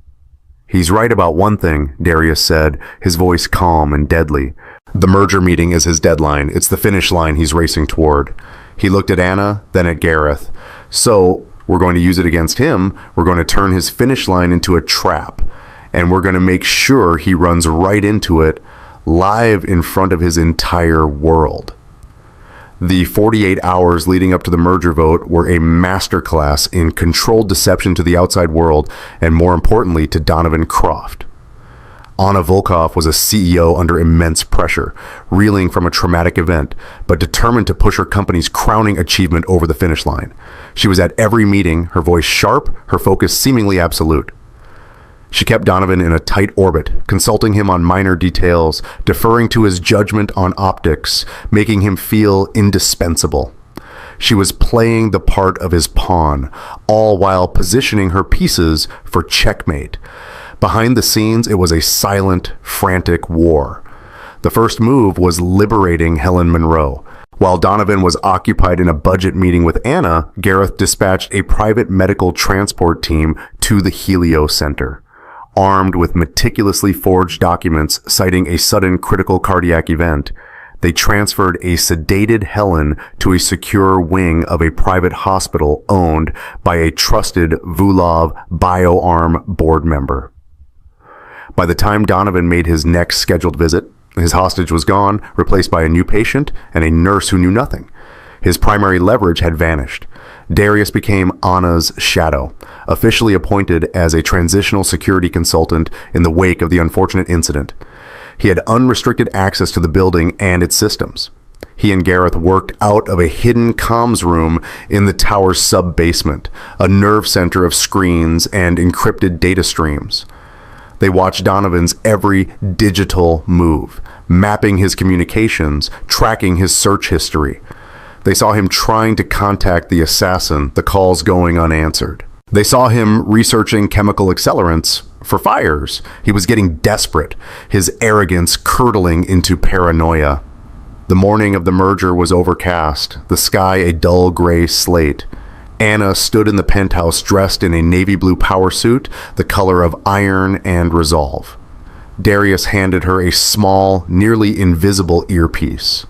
A: "He's right about one thing," Darius said, his voice calm and deadly. "The merger meeting is his deadline. It's the finish line he's racing toward." He looked at Anna, then at Gareth. "So, we're going to use it against him. We're going to turn his finish line into a trap. And we're going to make sure he runs right into it, live in front of his entire world." The 48 hours leading up to the merger vote were a masterclass in controlled deception to the outside world, and more importantly, to Donovan Croft. Anna Volkov was a CEO under immense pressure, reeling from a traumatic event, but determined to push her company's crowning achievement over the finish line. She was at every meeting, her voice sharp, her focus seemingly absolute. She kept Donovan in a tight orbit, consulting him on minor details, deferring to his judgment on optics, making him feel indispensable. She was playing the part of his pawn, all while positioning her pieces for checkmate. Behind the scenes, it was a silent, frantic war. The first move was liberating Helen Monroe. While Donovan was occupied in a budget meeting with Anna, Gareth dispatched a private medical transport team to the Helio Center. Armed with meticulously forged documents citing a sudden critical cardiac event, they transferred a sedated Helen to a secure wing of a private hospital owned by a trusted Vulov BioArm board member. By the time Donovan made his next scheduled visit, his hostage was gone, replaced by a new patient and a nurse who knew nothing. His primary leverage had vanished. Darius became Anna's shadow, officially appointed as a transitional security consultant in the wake of the unfortunate incident. He had unrestricted access to the building and its systems. He and Gareth worked out of a hidden comms room in the tower's sub-basement, a nerve center of screens and encrypted data streams. They watched Donovan's every digital move, mapping his communications, tracking his search history. They saw him trying to contact the assassin, the calls going unanswered. They saw him researching chemical accelerants for fires. He was getting desperate, his arrogance curdling into paranoia. The morning of the merger was overcast, the sky a dull gray slate. Anna stood in the penthouse dressed in a navy blue power suit, the color of iron and resolve. Darius handed her a small, nearly invisible earpiece.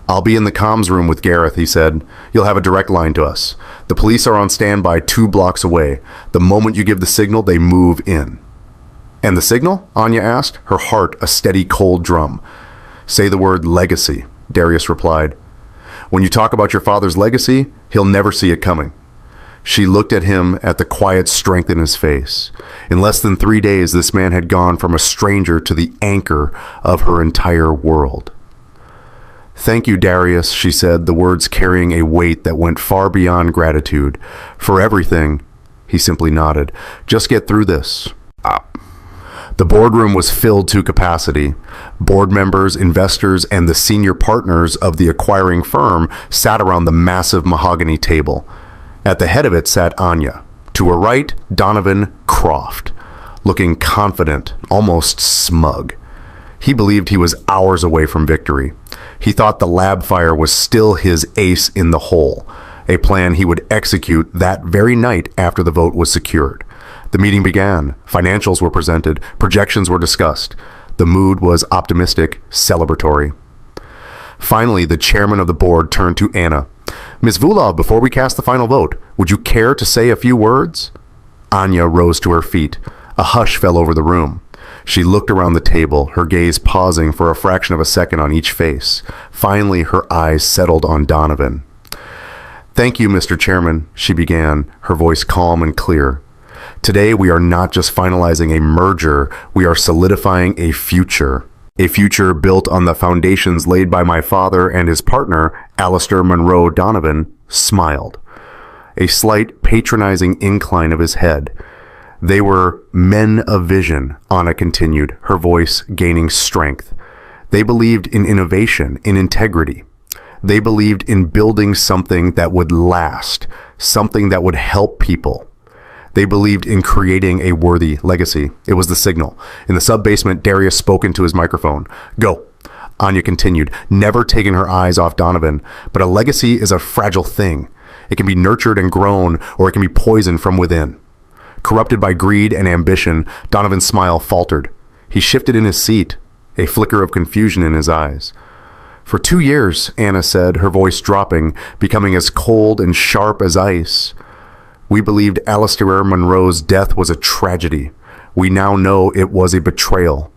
A: "I'll be in the comms room with Gareth," he said. "You'll have a direct line to us. The police are on standby 2 blocks away. The moment you give the signal, they move in." "And the signal?" Anya asked, her heart a steady cold drum. "Say the word legacy," Darius replied. "When you talk about your father's legacy, he'll never see it coming." She looked at him, at the quiet strength in his face. In less than 3 days, this man had gone from a stranger to the anchor of her entire world. "Thank you, Darius," she said, the words carrying a weight that went far beyond gratitude. "For everything." He simply nodded. "Just get through this." The boardroom was filled to capacity. Board members, investors, and the senior partners of the acquiring firm sat around the massive mahogany table. At the head of it sat Anya. To her right, Donovan Croft, looking confident, almost smug. He believed he was hours away from victory. He thought the lab fire was still his ace in the hole, a plan he would execute that very night after the vote was secured. The meeting began. Financials were presented. Projections were discussed. The mood was optimistic, celebratory. Finally, the chairman of the board turned to Anna. "Ms. Vulov, before we cast the final vote, would you care to say a few words?" Anya rose to her feet. A hush fell over the room. She looked around the table, her gaze pausing for a fraction of a second on each face. Finally, her eyes settled on Donovan. "Thank you, Mr. Chairman," she began, her voice calm and clear. "Today we are not just finalizing a merger, we are solidifying a future. A future built on the foundations laid by my father and his partner, Alistair Monroe Donovan," smiled. A slight patronizing incline of his head. "They were men of vision," Anna continued, her voice gaining strength. "They believed in innovation, in integrity. They believed in building something that would last, something that would help people. They believed in creating a worthy legacy." It was the signal. In the sub-basement, Darius spoke into his microphone. "Go." Anya continued, never taking her eyes off Donovan. "But a legacy is a fragile thing. It can be nurtured and grown, or it can be poisoned from within." Corrupted by greed and ambition, Donovan's smile faltered. He shifted in his seat, a flicker of confusion in his eyes. "For 2 years, Anna said, her voice dropping, becoming as cold and sharp as ice. "We believed Alistair Monroe's death was a tragedy. We now know it was a betrayal."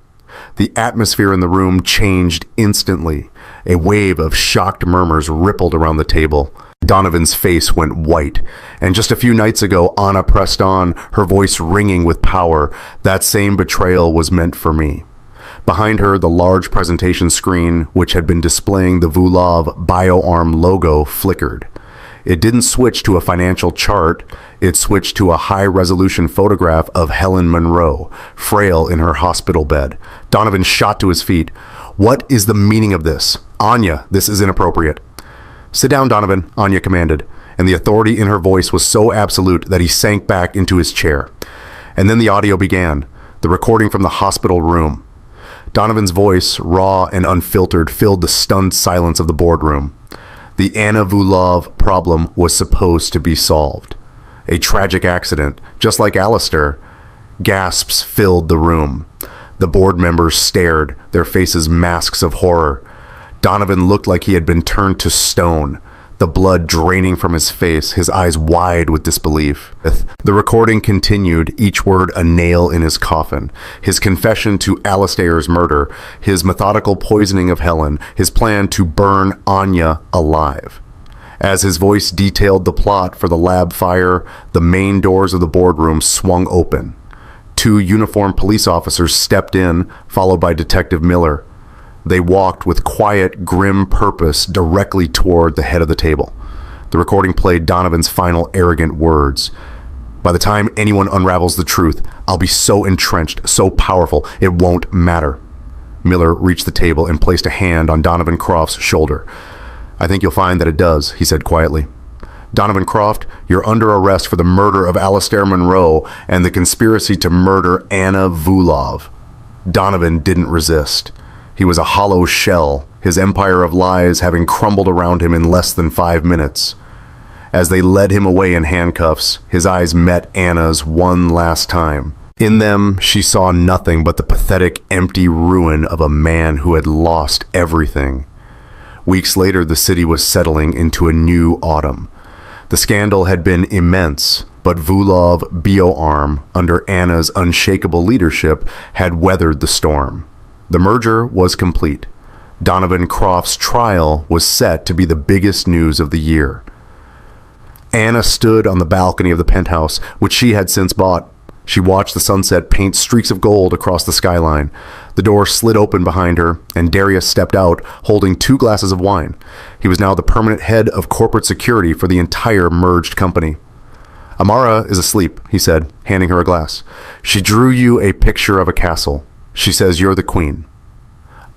A: The atmosphere in the room changed instantly. A wave of shocked murmurs rippled around the table. Donovan's face went white, and just a few nights ago, Anna pressed on, her voice ringing with power. "That same betrayal was meant for me." Behind her, the large presentation screen, which had been displaying the Vulov BioArm logo, flickered. It didn't switch to a financial chart, it switched to a high-resolution photograph of Helen Monroe, frail in her hospital bed. Donovan shot to his feet. "What is the meaning of this? Anya, this is inappropriate." "Sit down, Donovan," Anya commanded, and the authority in her voice was so absolute that he sank back into his chair. And then the audio began, the recording from the hospital room. Donovan's voice, raw and unfiltered, filled the stunned silence of the boardroom. The Anna Vulov problem was supposed to be solved. A tragic accident, just like Alistair. Gasps filled the room. The board members stared, their faces masks of horror. Donovan looked like he had been turned to stone, the blood draining from his face, his eyes wide with disbelief. The recording continued, each word a nail in his coffin. His confession to Alistair's murder, his methodical poisoning of Helen, his plan to burn Anya alive. As his voice detailed the plot for the lab fire, the main doors of the boardroom swung open. 2 uniformed police officers stepped in, followed by Detective Miller. They walked with quiet, grim purpose directly toward the head of the table. The recording played Donovan's final arrogant words. "By the time anyone unravels the truth, I'll be so entrenched, so powerful, it won't matter." Miller reached the table and placed a hand on Donovan Croft's shoulder. "I think you'll find that it does," he said quietly. "Donovan Croft, you're under arrest for the murder of Alistair Monroe and the conspiracy to murder Anna Vulov." Donovan didn't resist. He was a hollow shell, his empire of lies having crumbled around him in less than 5 minutes. As they led him away in handcuffs, his eyes met Anna's one last time. In them, she saw nothing but the pathetic, empty ruin of a man who had lost everything. Weeks later, the city was settling into a new autumn. The scandal had been immense, but Vulov BioArm, under Anna's unshakable leadership, had weathered the storm. The merger was complete. Donovan Croft's trial was set to be the biggest news of the year. Anna stood on the balcony of the penthouse, which she had since bought. She watched the sunset paint streaks of gold across the skyline. The door slid open behind her, and Darius stepped out, holding 2 glasses of wine. He was now the permanent head of corporate security for the entire merged company. "Amara is asleep," he said, handing her a glass. "She drew you a picture of a castle. She says you're the queen."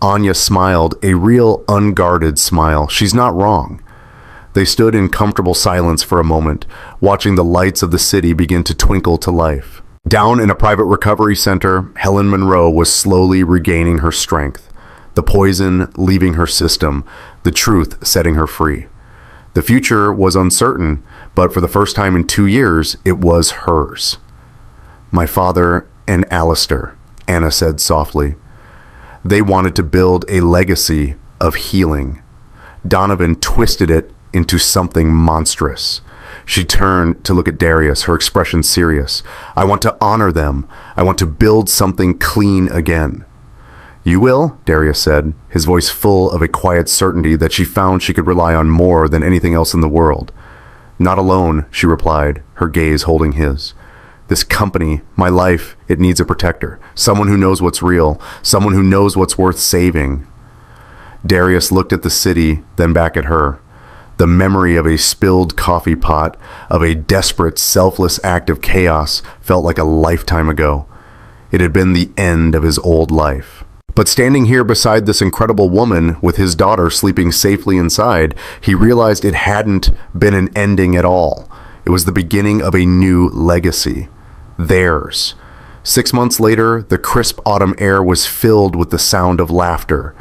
A: Anya smiled, a real unguarded smile. She's not wrong. They stood in comfortable silence for a moment, watching the lights of the city begin to twinkle to life. Down in a private recovery center, Helen Monroe was slowly regaining her strength. The poison leaving her system, the truth setting her free. The future was uncertain, but for the first time in 2 years, it was hers. "My father and Alistair," Anna said softly. "They wanted to build a legacy of healing. Donovan twisted it into something monstrous. She turned to look at Darius, her expression serious. "I want to honor them. I want to build something clean again." "You will," Darius said, his voice full of a quiet certainty that she found she could rely on more than anything else in the world. "Not alone," she replied, her gaze holding his. "This company, my life, it needs a protector. Someone who knows what's real. Someone who knows what's worth saving." Darius looked at the city, then back at her. The memory of a spilled coffee pot, of a desperate, selfless act of chaos, felt like a lifetime ago. It had been the end of his old life. But standing here beside this incredible woman, with his daughter sleeping safely inside, he realized it hadn't been an ending at all. It was the beginning of a new legacy. Theirs. 6 months later, the crisp autumn air was filled with the sound of laughter.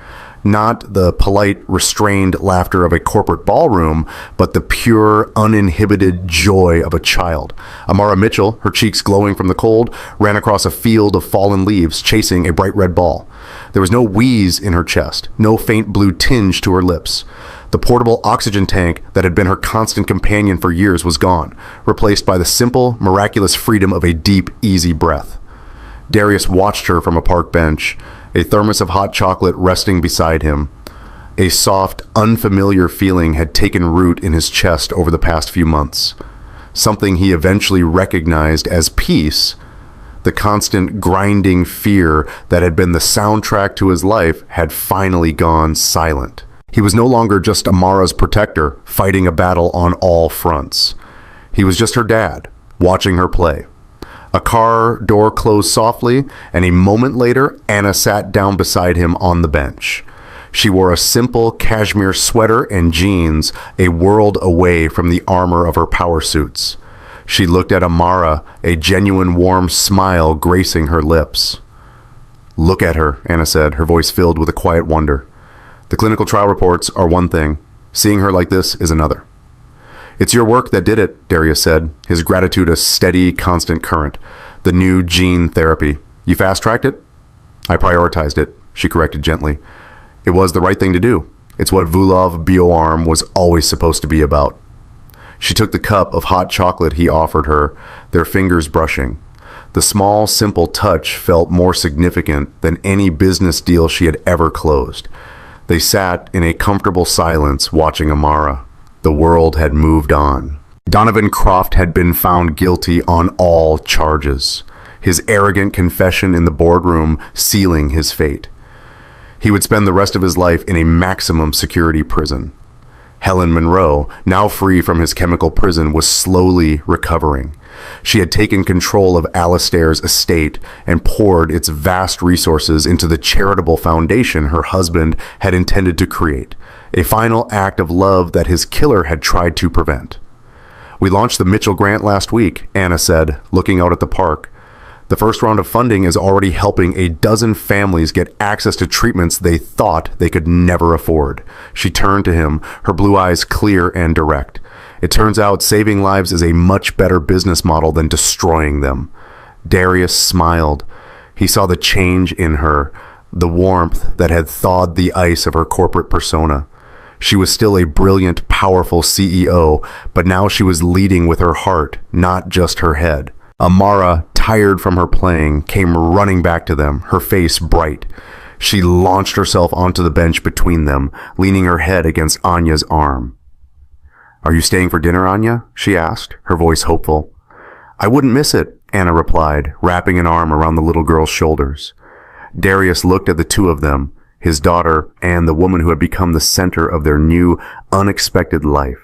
A: Not the polite, restrained laughter of a corporate ballroom, but the pure, uninhibited joy of a child. Amara Mitchell, her cheeks glowing from the cold, ran across a field of fallen leaves, chasing a bright red ball. There was no wheeze in her chest, no faint blue tinge to her lips. The portable oxygen tank that had been her constant companion for years was gone, replaced by the simple, miraculous freedom of a deep, easy breath. Darius watched her from a park bench, a thermos of hot chocolate resting beside him. A soft, unfamiliar feeling had taken root in his chest over the past few months. Something he eventually recognized as peace. The constant grinding fear that had been the soundtrack to his life had finally gone silent. He was no longer just Amara's protector, fighting a battle on all fronts. He was just her dad, watching her play. A car door closed softly, and a moment later, Anna sat down beside him on the bench. She wore a simple cashmere sweater and jeans, a world away from the armor of her power suits. She looked at Amara, a genuine warm smile gracing her lips. "Look at her," Anna said, her voice filled with a quiet wonder. "The clinical trial reports are one thing. Seeing her like this is another." "It's your work that did it," Darius said, his gratitude a steady, constant current. "The new gene therapy. You fast-tracked it?" "I prioritized it," she corrected gently. "It was the right thing to do. It's what Vulov BioArm was always supposed to be about." She took the cup of hot chocolate he offered her, their fingers brushing. The small, simple touch felt more significant than any business deal she had ever closed. They sat in a comfortable silence watching Amara. The world had moved on. Donovan Croft had been found guilty on all charges, his arrogant confession in the boardroom sealing his fate. He would spend the rest of his life in a maximum security prison. Helen Monroe, now free from his chemical prison, was slowly recovering. She had taken control of Alistair's estate and poured its vast resources into the charitable foundation her husband had intended to create, a final act of love that his killer had tried to prevent. "We launched the Mitchell Grant last week," Anna said, looking out at the park. "The first round of funding is already helping a dozen families get access to treatments they thought they could never afford." She turned to him, her blue eyes clear and direct. "It turns out saving lives is a much better business model than destroying them." Darius smiled. He saw the change in her, the warmth that had thawed the ice of her corporate persona. She was still a brilliant, powerful CEO, but now she was leading with her heart, not just her head. Amara, tired from her playing, came running back to them, her face bright. She launched herself onto the bench between them, leaning her head against Anya's arm. "Are you staying for dinner, Anya?" she asked, her voice hopeful. "I wouldn't miss it," Anna replied, wrapping an arm around the little girl's shoulders. Darius looked at the two of them, his daughter and the woman who had become the center of their new, unexpected life.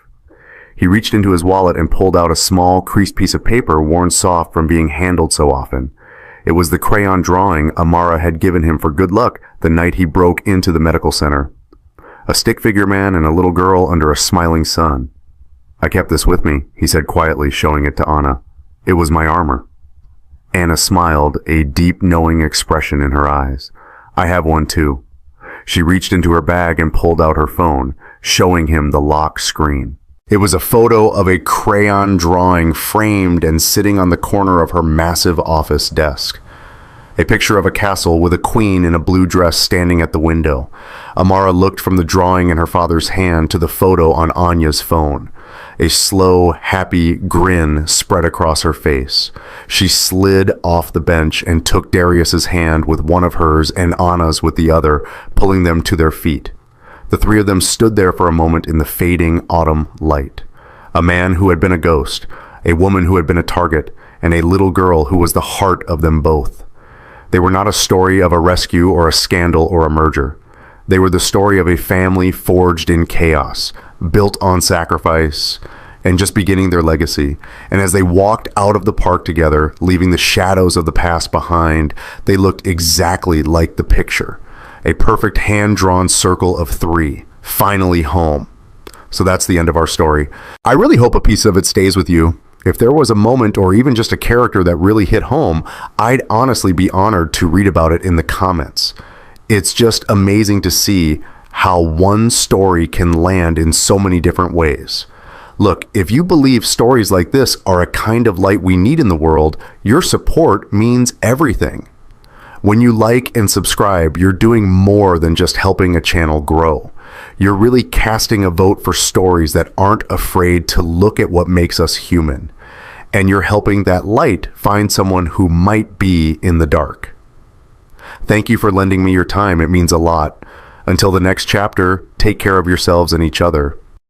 A: He reached into his wallet and pulled out a small, creased piece of paper worn soft from being handled so often. It was the crayon drawing Amara had given him for good luck the night he broke into the medical center. A stick figure man and a little girl under a smiling sun. "I kept this with me," he said quietly, showing it to Anna. "It was my armor." Anna smiled, a deep, knowing expression in her eyes. "I have one too." She reached into her bag and pulled out her phone, showing him the lock screen. It was a photo of a crayon drawing framed and sitting on the corner of her massive office desk. A picture of a castle with a queen in a blue dress standing at the window. Amara looked from the drawing in her father's hand to the photo on Anya's phone. A slow, happy grin spread across her face. She slid off the bench and took Darius's hand with one of hers and Anna's with the other, pulling them to their feet. The three of them stood there for a moment in the fading autumn light. A man who had been a ghost, a woman who had been a target, and a little girl who was the heart of them both. They were not a story of a rescue or a scandal or a merger. They were the story of a family forged in chaos, built on sacrifice, and just beginning their legacy. And as they walked out of the park together, leaving the shadows of the past behind, they looked exactly like the picture. A perfect hand-drawn circle of three, finally home. So that's the end of our story. I really hope a piece of it stays with you. If there was a moment or even just a character that really hit home, I'd honestly be honored to read about it in the comments. It's just amazing to see how one story can land in so many different ways. Look, if you believe stories like this are a kind of light we need in the world, your support means everything. When you like and subscribe, you're doing more than just helping a channel grow. You're really casting a vote for stories that aren't afraid to look at what makes us human. And you're helping that light find someone who might be in the dark. Thank you for lending me your time. It means a lot. Until the next chapter, take care of yourselves and each other.